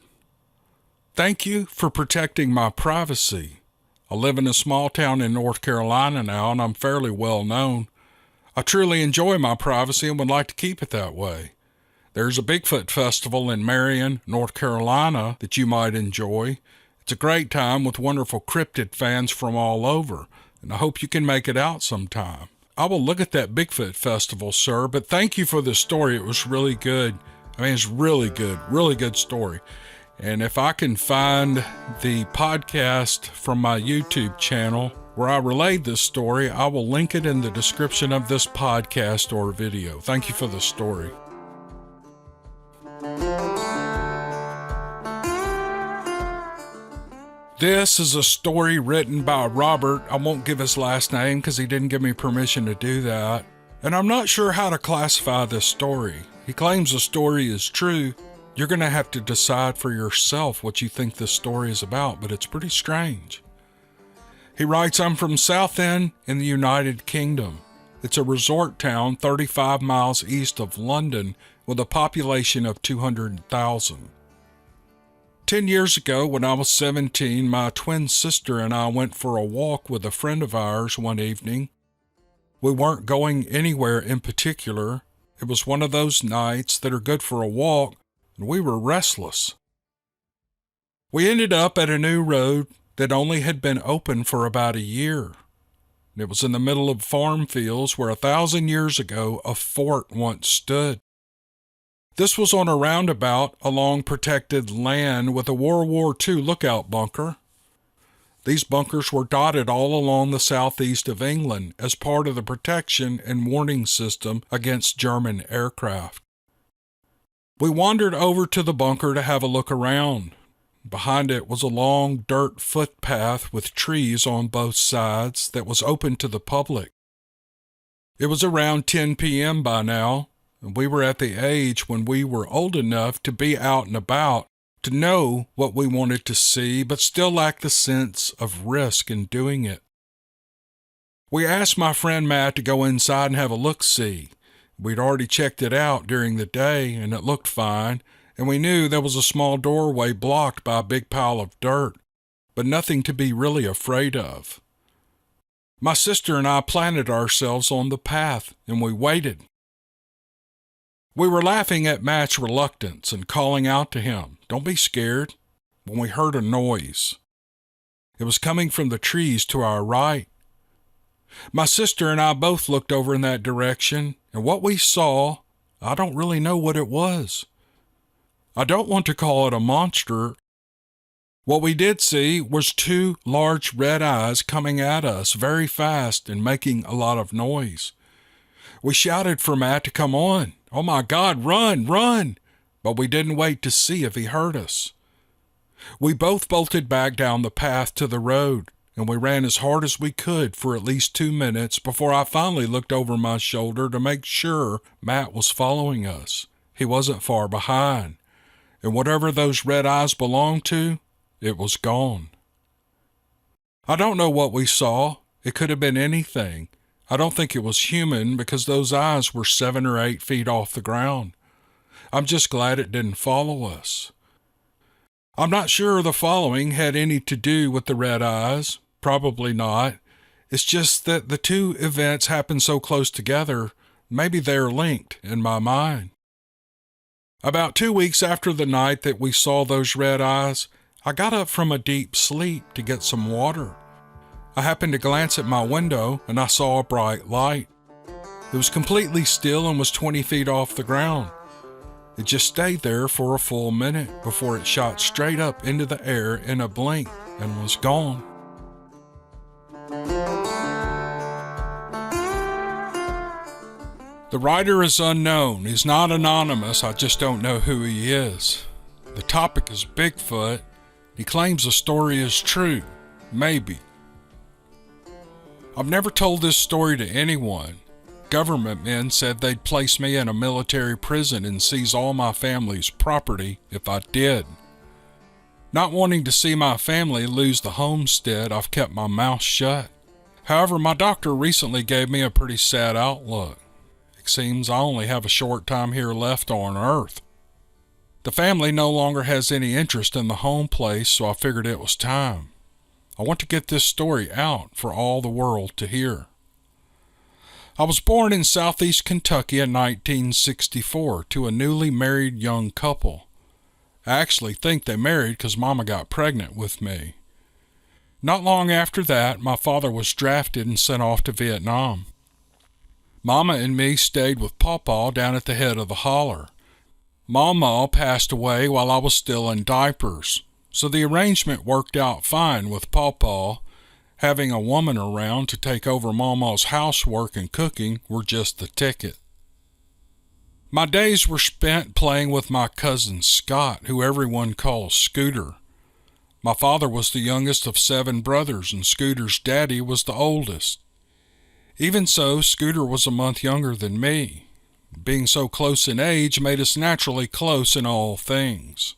S1: "Thank you for protecting my privacy. I live in a small town in North Carolina now, and I'm fairly well known. I truly enjoy my privacy and would like to keep it that way. There's a Bigfoot festival in Marion, North Carolina that you might enjoy. It's a great time with wonderful Cryptid fans from all over, and I hope you can make it out sometime. I will look at that Bigfoot festival, sir, but thank you for the story. It was really good. I mean, it's really good story. And if I can find the podcast from my YouTube channel where I relayed this story, I will link it in the description of this podcast or video. Thank you for the story." This is a story written by Robert. I won't give his last name because he didn't give me permission to do that. And I'm not sure how to classify this story. He claims the story is true. You're going to have to decide for yourself what you think this story is about, but it's pretty strange. He writes, "I'm from Southend in the United Kingdom. It's a resort town 35 miles east of London with a population of 200,000. 10 years ago, when I was 17, my twin sister and I went for a walk with a friend of ours one evening. We weren't going anywhere in particular. It was one of those nights that are good for a walk, and we were restless. We ended up at a new road that only had been open for about a year. It was in the middle of farm fields where 1,000 years ago a fort once stood. This was on a roundabout along protected land with a World War II lookout bunker. These bunkers were dotted all along the southeast of England as part of the protection and warning system against German aircraft. We wandered over to the bunker to have a look around. Behind it was a long dirt footpath with trees on both sides that was open to the public. It was around 10 p.m. by now, and we were at the age when we were old enough to be out and about, to know what we wanted to see, but still lacked the sense of risk in doing it. We asked my friend Matt to go inside and have a look-see. We'd already checked it out during the day, and it looked fine, and we knew there was a small doorway blocked by a big pile of dirt, but nothing to be really afraid of. My sister and I planted ourselves on the path, and we waited. We were laughing at Matt's reluctance and calling out to him, "Don't be scared," when we heard a noise. It was coming from the trees to our right. My sister and I both looked over in that direction, and what we saw, I don't really know what it was. I don't want to call it a monster. What we did see was two large red eyes coming at us very fast and making a lot of noise. We shouted for Matt to come on. Oh my God, run, run! But we didn't wait to see if he heard us. We both bolted back down the path to the road, and we ran as hard as we could for at least 2 minutes before I finally looked over my shoulder to make sure Matt was following us. He wasn't far behind, and whatever those red eyes belonged to, it was gone. I don't know what we saw. It could have been anything. I don't think it was human because those eyes were 7 or 8 feet off the ground. I'm just glad it didn't follow us. I'm not sure the following had any to do with the red eyes. Probably not. It's just that the two events happened so close together, maybe they're linked in my mind. About 2 weeks after the night that we saw those red eyes, I got up from a deep sleep to get some water. I happened to glance at my window and I saw a bright light. It was completely still and was 20 feet off the ground. It just stayed there for a full minute before it shot straight up into the air in a blink and was gone. The writer is unknown. He's not anonymous. I just don't know who he is. The topic is Bigfoot. He claims the story is true. Maybe. I've never told this story to anyone. Government men said they'd place me in a military prison and seize all my family's property if I did. Not wanting to see my family lose the homestead, I've kept my mouth shut. However, my doctor recently gave me a pretty sad outlook. It seems I only have a short time here left on Earth. The family no longer has any interest in the home place, so I figured it was time. I want to get this story out for all the world to hear. I was born in southeast Kentucky in 1964 to a newly married young couple. I actually think they married because Mama got pregnant with me. Not long after that, my father was drafted and sent off to Vietnam. Mama and me stayed with Pawpaw down at the head of the holler. Mama passed away while I was still in diapers, so the arrangement worked out fine with Pawpaw. Having a woman around to take over Mama's housework and cooking were just the ticket. My days were spent playing with my cousin Scott, who everyone calls Scooter. My father was the youngest of 7 brothers, and Scooter's daddy was the oldest. Even so, Scooter was a month younger than me. Being so close in age made us naturally close in all things.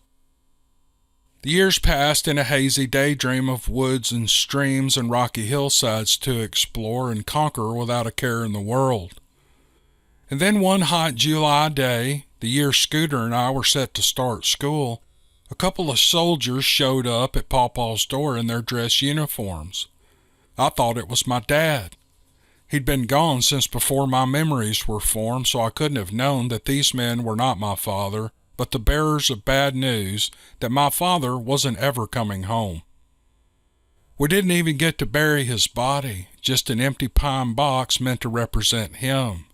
S1: The years passed in a hazy daydream of woods and streams and rocky hillsides to explore and conquer without a care in the world. And then one hot July day, the year Scooter and I were set to start school, a couple of soldiers showed up at Pawpaw's door in their dress uniforms. I thought it was my dad. He'd been gone since before my memories were formed, so I couldn't have known that these men were not my father, but the bearers of bad news that my father wasn't ever coming home. We didn't even get to bury his body, just an empty pine box meant to represent him.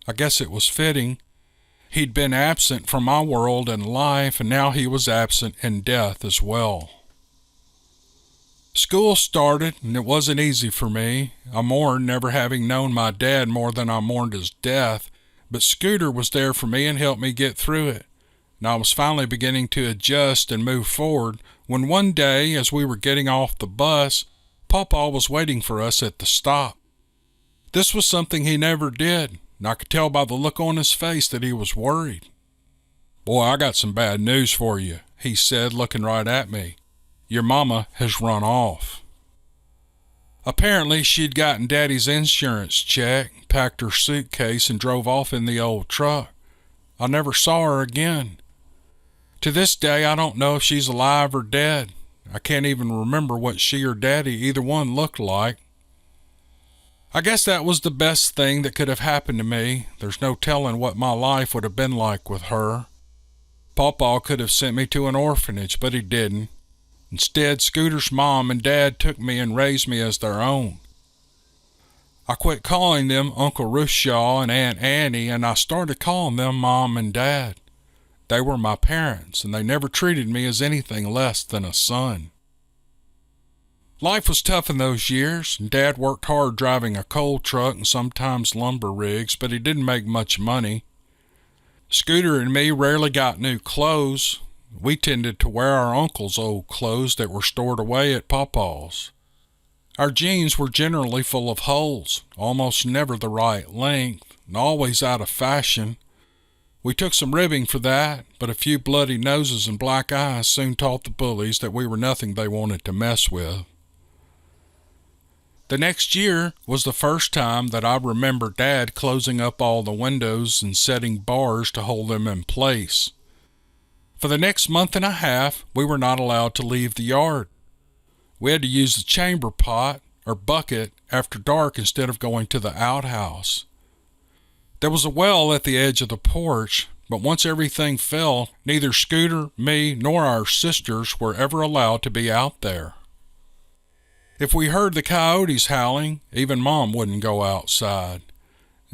S1: I guess it was fitting. He'd been absent from my world and life, and now he was absent in death as well. School started, and it wasn't easy for me. I mourned never having known my dad more than I mourned his death, but Scooter was there for me and helped me get through it. And I was finally beginning to adjust and move forward when one day, as we were getting off the bus, Pawpaw was waiting for us at the stop. This was something he never did, and I could tell by the look on his face that he was worried. "Boy, I got some bad news for you," he said, looking right at me. "Your mama has run off." Apparently, she'd gotten Daddy's insurance check, packed her suitcase, and drove off in the old truck. I never saw her again. To this day, I don't know if she's alive or dead. I can't even remember what she or Daddy, either one, looked like. I guess that was the best thing that could have happened to me. There's no telling what my life would have been like with her. Pawpaw could have sent me to an orphanage, but he didn't. Instead, Scooter's mom and dad took me and raised me as their own. I quit calling them Uncle Rushaw and Aunt Annie, and I started calling them Mom and Dad. They were my parents, and they never treated me as anything less than a son. Life was tough in those years, and Dad worked hard driving a coal truck and sometimes lumber rigs, but he didn't make much money. Scooter and me rarely got new clothes. We tended to wear our uncle's old clothes that were stored away at Pawpaw's. Our jeans were generally full of holes, almost never the right length, and always out of fashion. We took some ribbing for that, but a few bloody noses and black eyes soon taught the bullies that we were nothing they wanted to mess with. The next year was the first time that I remember Dad closing up all the windows and setting bars to hold them in place. For the next month and a half, we were not allowed to leave the yard. We had to use the chamber pot, or bucket, after dark instead of going to the outhouse. There was a well at the edge of the porch, but once everything fell, neither Scooter, me, nor our sisters were ever allowed to be out there. If we heard the coyotes howling, even Mom wouldn't go outside.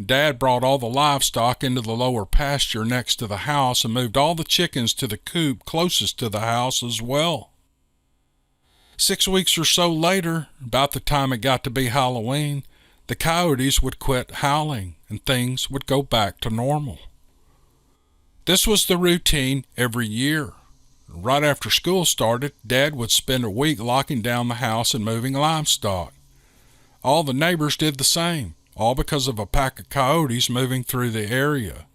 S1: Dad brought all the livestock into the lower pasture next to the house and moved all the chickens to the coop closest to the house as well. 6 weeks or so later, about the time it got to be Halloween, the coyotes would quit howling and things would go back to normal. This was the routine every year. Right after school started, Dad would spend a week locking down the house and moving livestock. All the neighbors did the same, all because of a pack of coyotes moving through the area.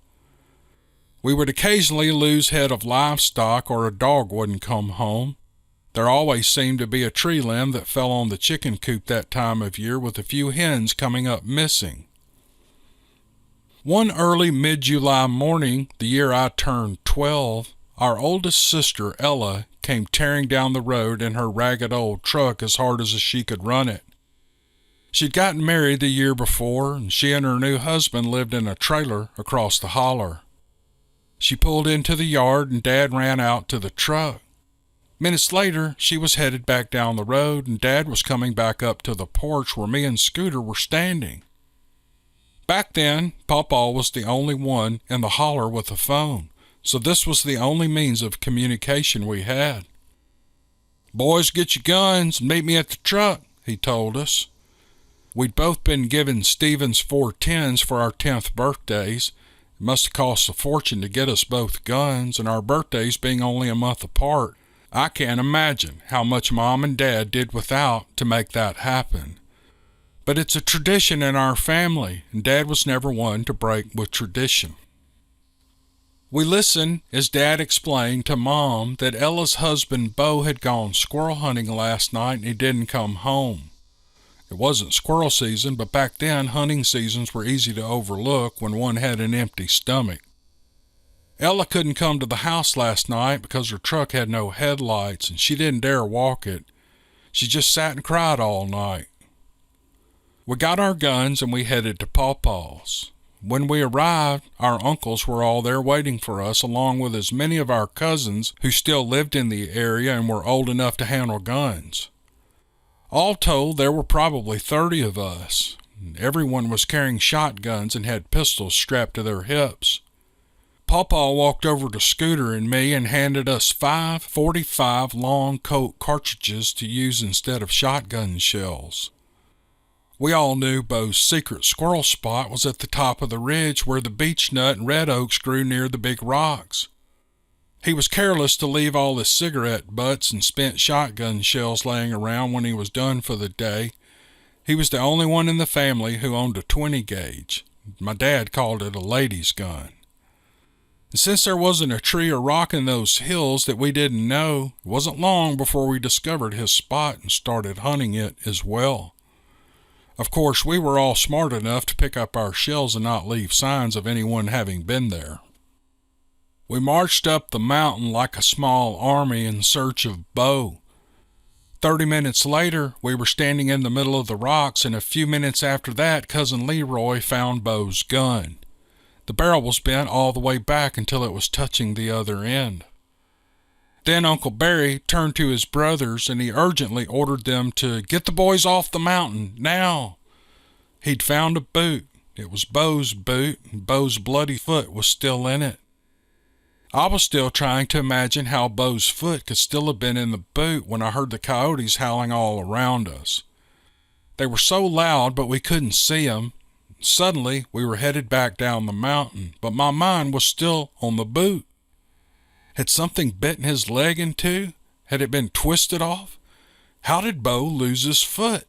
S1: We would occasionally lose head of livestock or a dog wouldn't come home. There always seemed to be a tree limb that fell on the chicken coop that time of year, with a few hens coming up missing. One early mid-July morning, the year I turned 12, our oldest sister, Ella, came tearing down the road in her ragged old truck as hard as she could run it. She'd gotten married the year before, and she and her new husband lived in a trailer across the holler. She pulled into the yard, and Dad ran out to the truck. Minutes later, she was headed back down the road, and Dad was coming back up to the porch where me and Scooter were standing. Back then, Pawpaw was the only one in the holler with a phone, so this was the only means of communication we had. "Boys, get your guns and meet me at the truck," he told us. We'd both been given Stevens 410s for our 10th birthdays. It must have cost a fortune to get us both guns, and our birthdays being only a month apart, I can't imagine how much Mom and Dad did without to make that happen. But it's a tradition in our family, and Dad was never one to break with tradition. We listened as Dad explained to Mom that Ella's husband Bo had gone squirrel hunting last night and he didn't come home. It wasn't squirrel season, but back then hunting seasons were easy to overlook when one had an empty stomach. Ella couldn't come to the house last night because her truck had no headlights and she didn't dare walk it. She just sat and cried all night. We got our guns and we headed to Pawpaw's. When we arrived, our uncles were all there waiting for us, along with as many of our cousins who still lived in the area and were old enough to handle guns. All told, there were probably 30 of us. Everyone was carrying shotguns and had pistols strapped to their hips. Pawpaw walked over to Scooter and me and handed us 5 .45 long Colt cartridges to use instead of shotgun shells. We all knew Bo's secret squirrel spot was at the top of the ridge where the beechnut and red oaks grew near the big rocks. He was careless to leave all his cigarette butts and spent shotgun shells laying around when he was done for the day. He was the only one in the family who owned a 20 gauge. My dad called it a lady's gun. And since there wasn't a tree or rock in those hills that we didn't know, it wasn't long before we discovered his spot and started hunting it as well. Of course, we were all smart enough to pick up our shells and not leave signs of anyone having been there. We marched up the mountain like a small army in search of Bo. 30 minutes later, we were standing in the middle of the rocks, and a few minutes after that, Cousin Leroy found Bo's gun. The barrel was bent all the way back until it was touching the other end. Then Uncle Barry turned to his brothers and he urgently ordered them to get the boys off the mountain, now. He'd found a boot. It was Bo's boot, and Bo's bloody foot was still in it. I was still trying to imagine how Bo's foot could still have been in the boot when I heard the coyotes howling all around us. They were so loud, but we couldn't see them. Suddenly, we were headed back down the mountain, but my mind was still on the boot. Had something bitten his leg in two? Had it been twisted off? How did Bo lose his foot?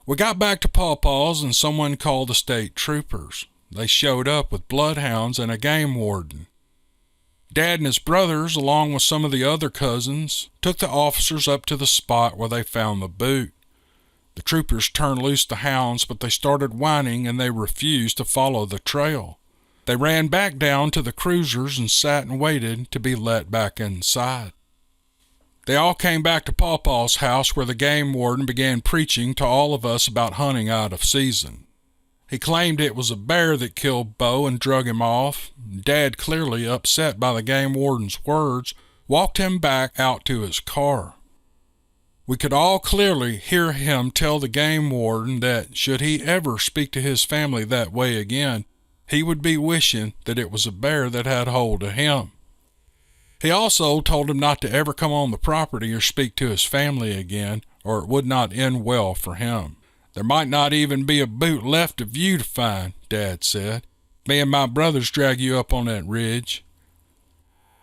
S1: We got back to Pawpaw's and someone called the state troopers. They showed up with bloodhounds and a game warden. Dad and his brothers, along with some of the other cousins, took the officers up to the spot where they found the boot. The troopers turned loose the hounds, but they started whining and they refused to follow the trail. They ran back down to the cruisers and sat and waited to be let back inside. They all came back to Pawpaw's house where the game warden began preaching to all of us about hunting out of season. He claimed it was a bear that killed Bo and drug him off. Dad, clearly upset by the game warden's words, walked him back out to his car. We could all clearly hear him tell the game warden that should he ever speak to his family that way again, he would be wishing that it was a bear that had hold of him. He also told him not to ever come on the property or speak to his family again, or it would not end well for him. There might not even be a boot left of you to find, Dad said. Me and my brothers drag you up on that ridge.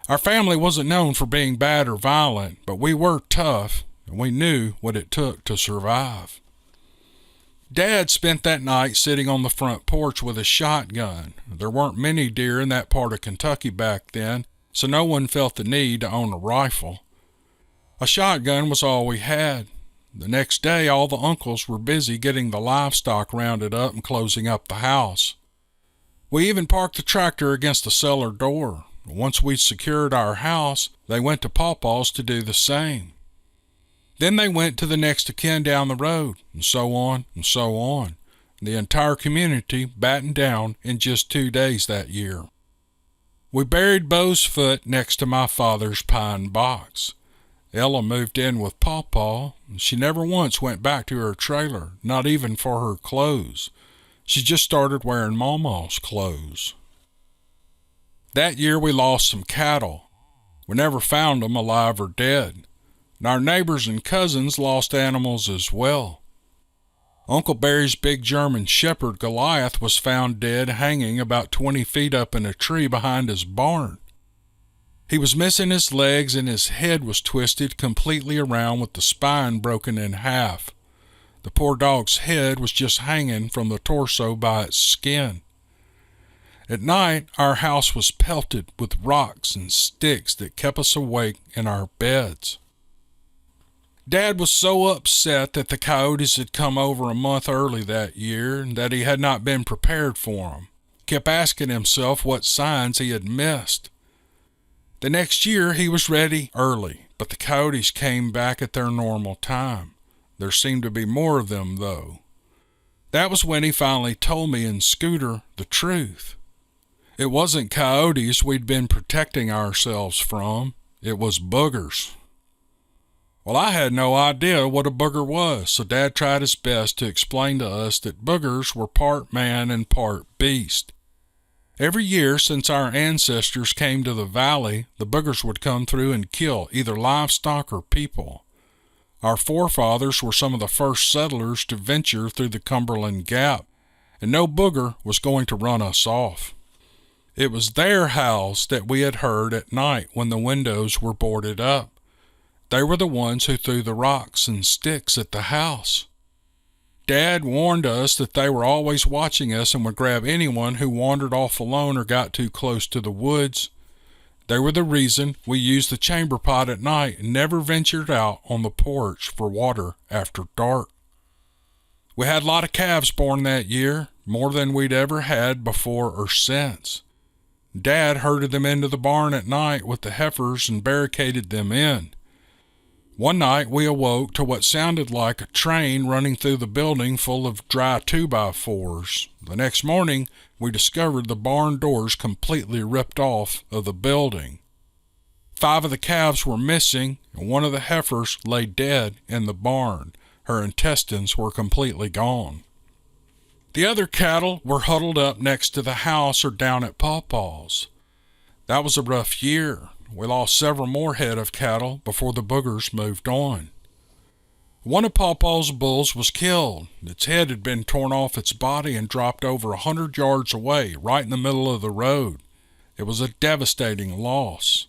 S1: Our family wasn't known for being bad or violent, but we were tough, and we knew what it took to survive. Dad spent that night sitting on the front porch with a shotgun. There weren't many deer in that part of Kentucky back then, so no one felt the need to own a rifle. A shotgun was all we had. The next day, all the uncles were busy getting the livestock rounded up and closing up the house. We even parked the tractor against the cellar door. Once we'd secured our house, they went to Pawpaw's to do the same. Then they went to the next of kin down the road, and so on and so on. The entire community battened down in just 2 days that year. We buried Bo's foot next to my father's pine box. Ella moved in with Pawpaw. She never once went back to her trailer, not even for her clothes. She just started wearing Mama's clothes. That year we lost some cattle. We never found them alive or dead. And our neighbors and cousins lost animals as well. Uncle Barry's big German shepherd Goliath was found dead hanging about 20 feet up in a tree behind his barn. He was missing his legs and his head was twisted completely around with the spine broken in half. The poor dog's head was just hanging from the torso by its skin. At night, our house was pelted with rocks and sticks that kept us awake in our beds. Dad was so upset that the coyotes had come over a month early that year and that he had not been prepared for them. Kept asking himself what signs he had missed. The next year he was ready early, but the coyotes came back at their normal time. There seemed to be more of them, though. That was when he finally told me and Scooter the truth. It wasn't coyotes we'd been protecting ourselves from. It was boogers. Well, I had no idea what a booger was, so Dad tried his best to explain to us that boogers were part man and part beast. Every year since our ancestors came to the valley, the boogers would come through and kill either livestock or people. Our forefathers were some of the first settlers to venture through the Cumberland Gap, and no booger was going to run us off. It was their howls that we had heard at night when the windows were boarded up. They were the ones who threw the rocks and sticks at the house. Dad warned us that they were always watching us and would grab anyone who wandered off alone or got too close to the woods. They were the reason we used the chamber pot at night and never ventured out on the porch for water after dark. We had a lot of calves born that year, more than we'd ever had before or since. Dad herded them into the barn at night with the heifers and barricaded them in. One night we awoke to what sounded like a train running through the building full of dry 2x4s. The next morning we discovered the barn doors completely ripped off of the building. 5 of the calves were missing, and one of the heifers lay dead in the barn. Her intestines were completely gone. The other cattle were huddled up next to the house or down at Pawpaw's. That was a rough year. We lost several more head of cattle before the boogers moved on. One of Pawpaw's bulls was killed. Its head had been torn off its body and dropped over 100 yards away, right in the middle of the road. It was a devastating loss.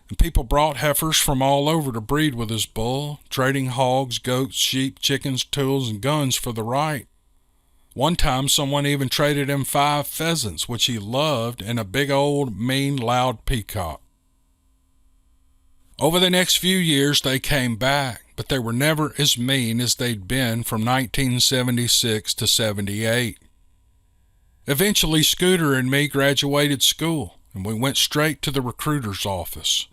S1: And people brought heifers from all over to breed with his bull, trading hogs, goats, sheep, chickens, tools, and guns for the right. One time someone even traded him 5 pheasants, which he loved, and a big old, mean, loud peacock. Over the next few years they came back, but they were never as mean as they'd been from 1976 to 78. Eventually Scooter and me graduated school, and we went straight to the recruiter's office.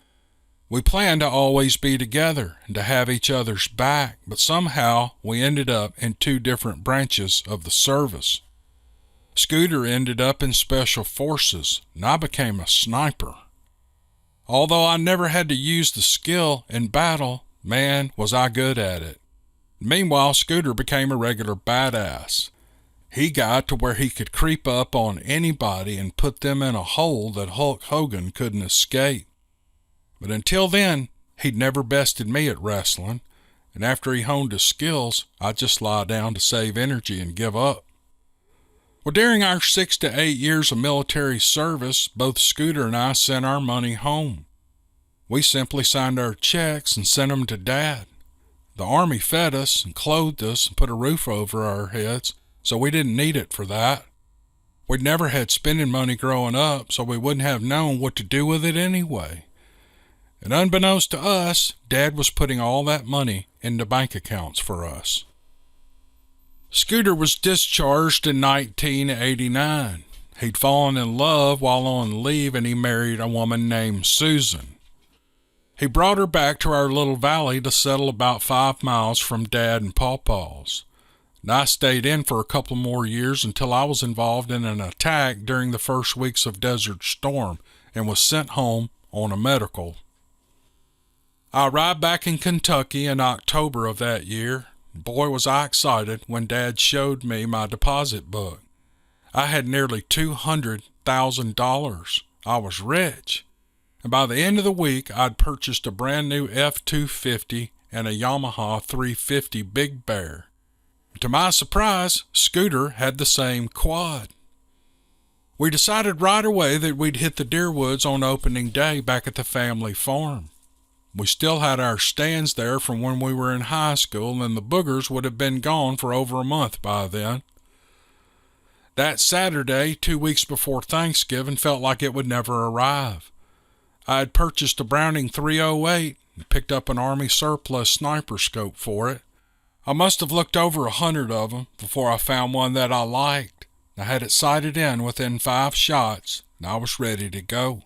S1: We planned to always be together and to have each other's back, but somehow we ended up in 2 different branches of the service. Scooter ended up in Special Forces, and I became a sniper. Although I never had to use the skill in battle, man, was I good at it. Meanwhile, Scooter became a regular badass. He got to where he could creep up on anybody and put them in a hole that Hulk Hogan couldn't escape. But until then, he'd never bested me at wrestling, and after he honed his skills, I'd just lie down to save energy and give up. Well, during our 6 to 8 years of military service, both Scooter and I sent our money home. We simply signed our checks and sent them to Dad. The Army fed us and clothed us and put a roof over our heads, so we didn't need it for that. We'd never had spending money growing up, so we wouldn't have known what to do with it anyway. And unbeknownst to us, Dad was putting all that money into bank accounts for us. Scooter was discharged in 1989. He'd fallen in love while on leave, and he married a woman named Susan. He brought her back to our little valley to settle about 5 miles from Dad and Pawpaw's. And I stayed in for a couple more years until I was involved in an attack during the first weeks of Desert Storm and was sent home on a medical. I arrived back in Kentucky in October of that year. Boy, was I excited when Dad showed me my deposit book. I had nearly $200,000. I was rich. And by the end of the week, I'd purchased a brand new F-250 and a Yamaha 350 Big Bear. To my surprise, Scooter had the same quad. We decided right away that we'd hit the deer woods on opening day back at the family farm. We still had our stands there from when we were in high school, and the boogers would have been gone for over a month by then. That Saturday, 2 weeks before Thanksgiving, felt like it would never arrive. I had purchased a Browning 308 and picked up an Army surplus sniper scope for it. I must have looked over 100 of them before I found one that I liked. I had it sighted in within 5 shots, and I was ready to go.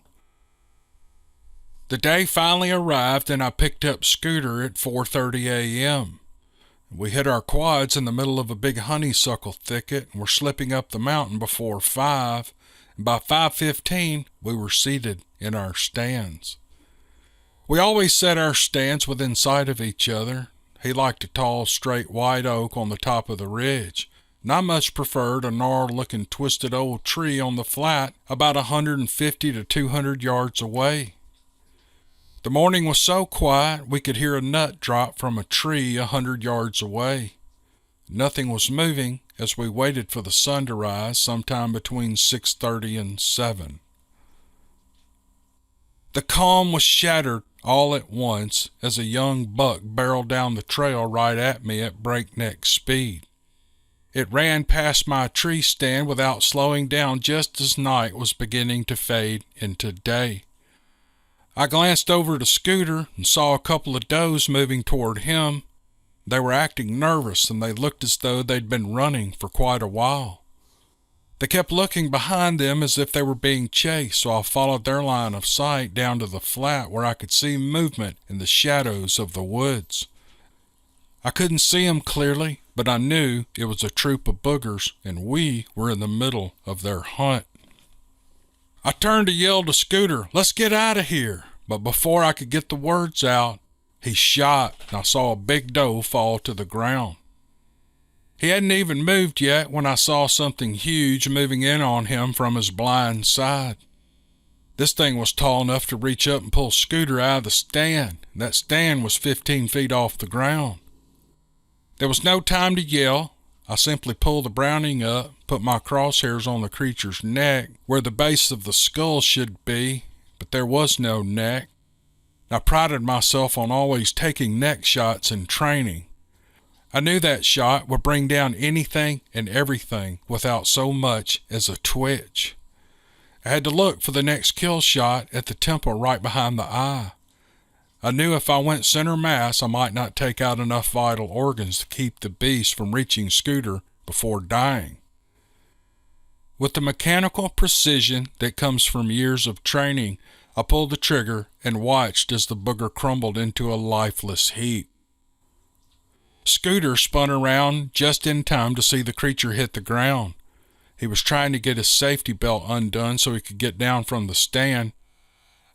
S1: The day finally arrived, and I picked up Scooter at 4:30 a.m. We hit our quads in the middle of a big honeysuckle thicket and were slipping up the mountain before 5, and by 5:15 we were seated in our stands. We always set our stands within sight of each other. He liked a tall, straight white oak on the top of the ridge, and I much preferred a gnarled-looking twisted old tree on the flat about 150 to 200 yards away. The morning was so quiet we could hear a nut drop from a tree 100 yards away. Nothing was moving as we waited for the sun to rise sometime between 6:30 and 7. The calm was shattered all at once as a young buck barreled down the trail right at me at breakneck speed. It ran past my tree stand without slowing down just as night was beginning to fade into day. I glanced over to Scooter and saw a couple of does moving toward him. They were acting nervous, and they looked as though they'd been running for quite a while. They kept looking behind them as if they were being chased, so I followed their line of sight down to the flat where I could see movement in the shadows of the woods. I couldn't see them clearly, but I knew it was a troop of boogers, and we were in the middle of their hunt. I turned to yell to Scooter, "Let's get out of here!" But before I could get the words out, he shot, and I saw a big doe fall to the ground. He hadn't even moved yet when I saw something huge moving in on him from his blind side. This thing was tall enough to reach up and pull Scooter out of the stand. That stand was 15 feet off the ground. There was no time to yell. I simply pulled the Browning up, put my crosshairs on the creature's neck, where the base of the skull should be, but there was no neck. I prided myself on always taking neck shots in training. I knew that shot would bring down anything and everything without so much as a twitch. I had to look for the next kill shot at the temple right behind the eye. I knew if I went center mass, I might not take out enough vital organs to keep the beast from reaching Scooter before dying. With the mechanical precision that comes from years of training, I pulled the trigger and watched as the booger crumbled into a lifeless heap. Scooter spun around just in time to see the creature hit the ground. He was trying to get his safety belt undone so he could get down from the stand.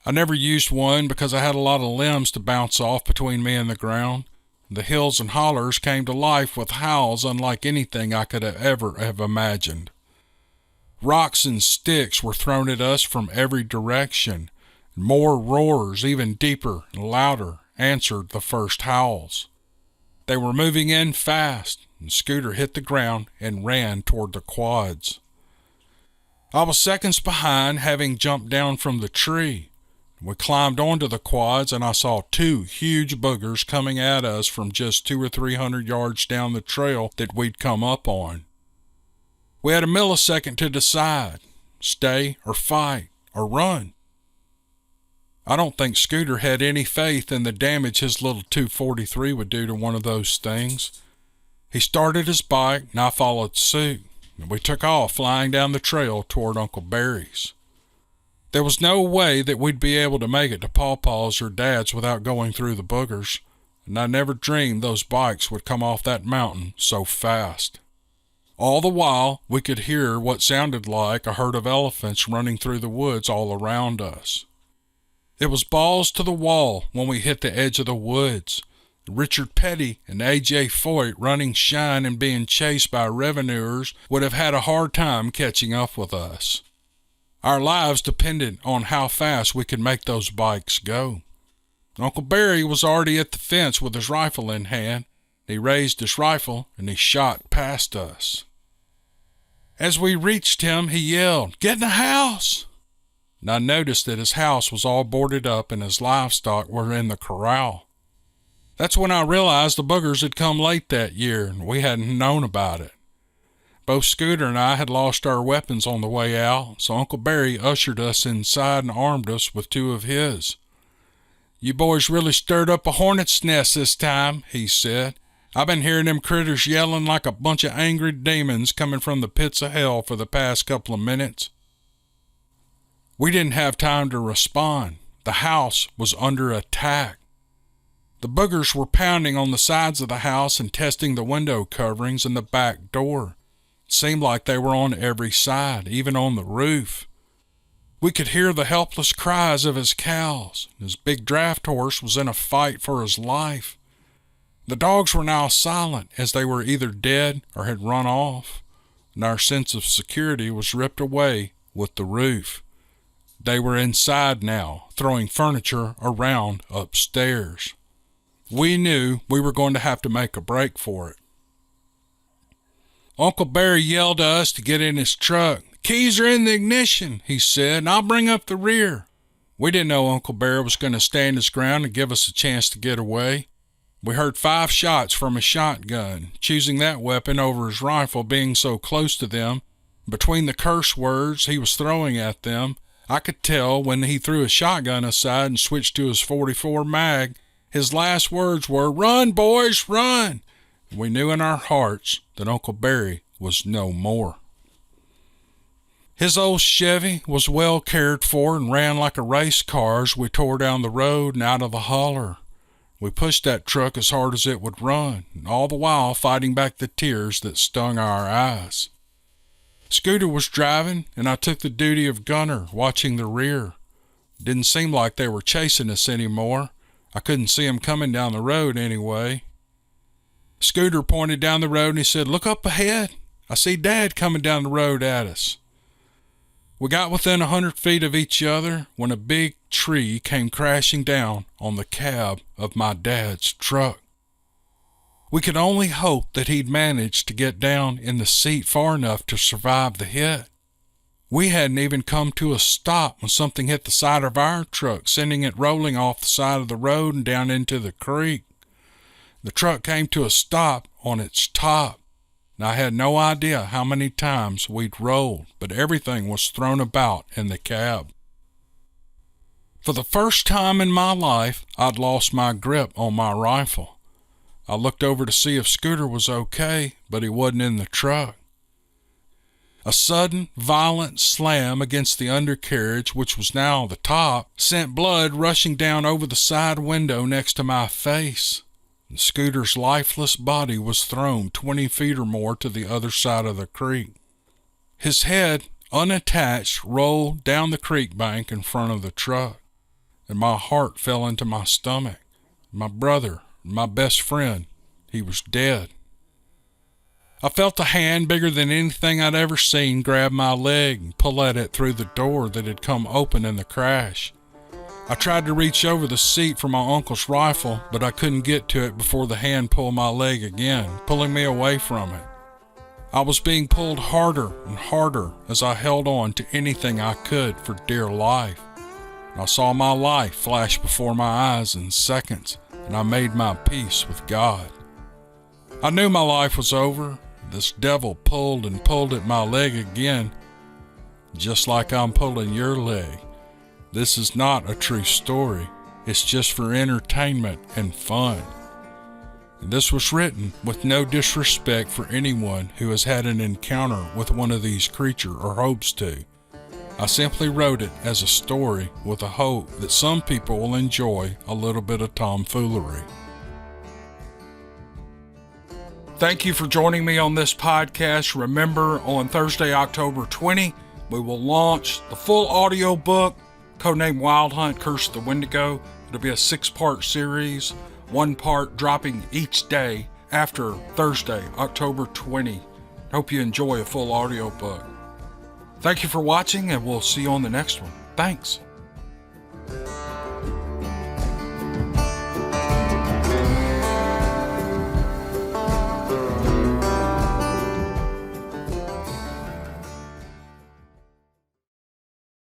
S1: I never used one because I had a lot of limbs to bounce off between me and the ground. The hills and hollers came to life with howls unlike anything I could ever have imagined. Rocks and sticks were thrown at us from every direction. More roars, even deeper and louder, answered the first howls. They were moving in fast, and Scooter hit the ground and ran toward the quads. I was seconds behind, having jumped down from the tree. We climbed onto the quads, and I saw two huge boogers coming at us from just 200 or 300 yards down the trail that we'd come up on. We had a millisecond to decide, stay or fight or run. I don't think Scooter had any faith in the damage his little 243 would do to one of those things. He started his bike, and I followed suit, and we took off flying down the trail toward Uncle Barry's. There was no way that we'd be able to make it to Pawpaw's or Dad's without going through the boogers, and I never dreamed those bikes would come off that mountain so fast. All the while, we could hear what sounded like a herd of elephants running through the woods all around us. It was balls to the wall when we hit the edge of the woods. Richard Petty and A.J. Foyt running shine and being chased by revenuers would have had a hard time catching up with us. Our lives depended on how fast we could make those bikes go. Uncle Barry was already at the fence with his rifle in hand. He raised his rifle and he shot past us. As we reached him, he yelled, "Get in the house!" And I noticed that his house was all boarded up and his livestock were in the corral. That's when I realized the boogers had come late that year and we hadn't known about it. Both Scooter and I had lost our weapons on the way out, so Uncle Barry ushered us inside and armed us with two of his. "You boys really stirred up a hornet's nest this time," he said. "I've been hearing them critters yelling like a bunch of angry demons coming from the pits of hell for the past couple of minutes." We didn't have time to respond. The house was under attack. The boogers were pounding on the sides of the house and testing the window coverings and the back door. It seemed like they were on every side, even on the roof. We could hear the helpless cries of his cows. His big draft horse was in a fight for his life. The dogs were now silent, as they were either dead or had run off, and our sense of security was ripped away with the roof. They were inside now, throwing furniture around upstairs. We knew we were going to have to make a break for it. Uncle Barry yelled to us to get in his truck. "The keys are in the ignition," he said, "and I'll bring up the rear." We didn't know Uncle Barry was going to stand his ground and give us a chance to get away. We heard 5 shots from a shotgun, choosing that weapon over his rifle being so close to them. Between the curse words he was throwing at them, I could tell when he threw his shotgun aside and switched to his .44 mag, his last words were, "Run, boys, run!" We knew in our hearts that Uncle Barry was no more. His old Chevy was well cared for and ran like a race car as we tore down the road and out of the holler. We pushed that truck as hard as it would run, and all the while fighting back the tears that stung our eyes. Scooter was driving, and I took the duty of gunner, watching the rear. It didn't seem like they were chasing us anymore. I couldn't see them coming down the road anyway. Scooter pointed down the road and he said, "Look up ahead. I see Dad coming down the road at us." We got within 100 feet of each other when a big tree came crashing down on the cab of my dad's truck. We could only hope that he'd managed to get down in the seat far enough to survive the hit. We hadn't even come to a stop when something hit the side of our truck, sending it rolling off the side of the road and down into the creek. The truck came to a stop on its top, and I had no idea how many times we'd rolled, but everything was thrown about in the cab. For the first time in my life, I'd lost my grip on my rifle. I looked over to see if Scooter was okay, but he wasn't in the truck. A sudden, violent slam against the undercarriage, which was now the top, sent blood rushing down over the side window next to my face. The Scooter's lifeless body was thrown 20 feet or more to the other side of the creek. His head, unattached, rolled down the creek bank in front of the truck, and my heart fell into my stomach. My brother, my best friend, he was dead. I felt a hand bigger than anything I'd ever seen grab my leg and pull at it through the door that had come open in the crash. I tried to reach over the seat for my uncle's rifle, but I couldn't get to it before the hand pulled my leg again, pulling me away from it. I was being pulled harder and harder as I held on to anything I could for dear life. I saw my life flash before my eyes in seconds, and I made my peace with God. I knew my life was over. This devil pulled and pulled at my leg again, just like I'm pulling your leg. This is not a true story. It's just for entertainment and fun. And this was written with no disrespect for anyone who has had an encounter with one of these creatures or hopes to. I simply wrote it as a story with a hope that some people will enjoy a little bit of tomfoolery. Thank you for joining me on this podcast. Remember, on Thursday, October 20, we will launch the full audio book, codenamed Wild Hunt, Curse of the Wendigo. It'll be a 6-part series, 1 part dropping each day after Thursday, October 20. Hope you enjoy a full audio book. Thank you for watching, and we'll see you on the next one. Thanks.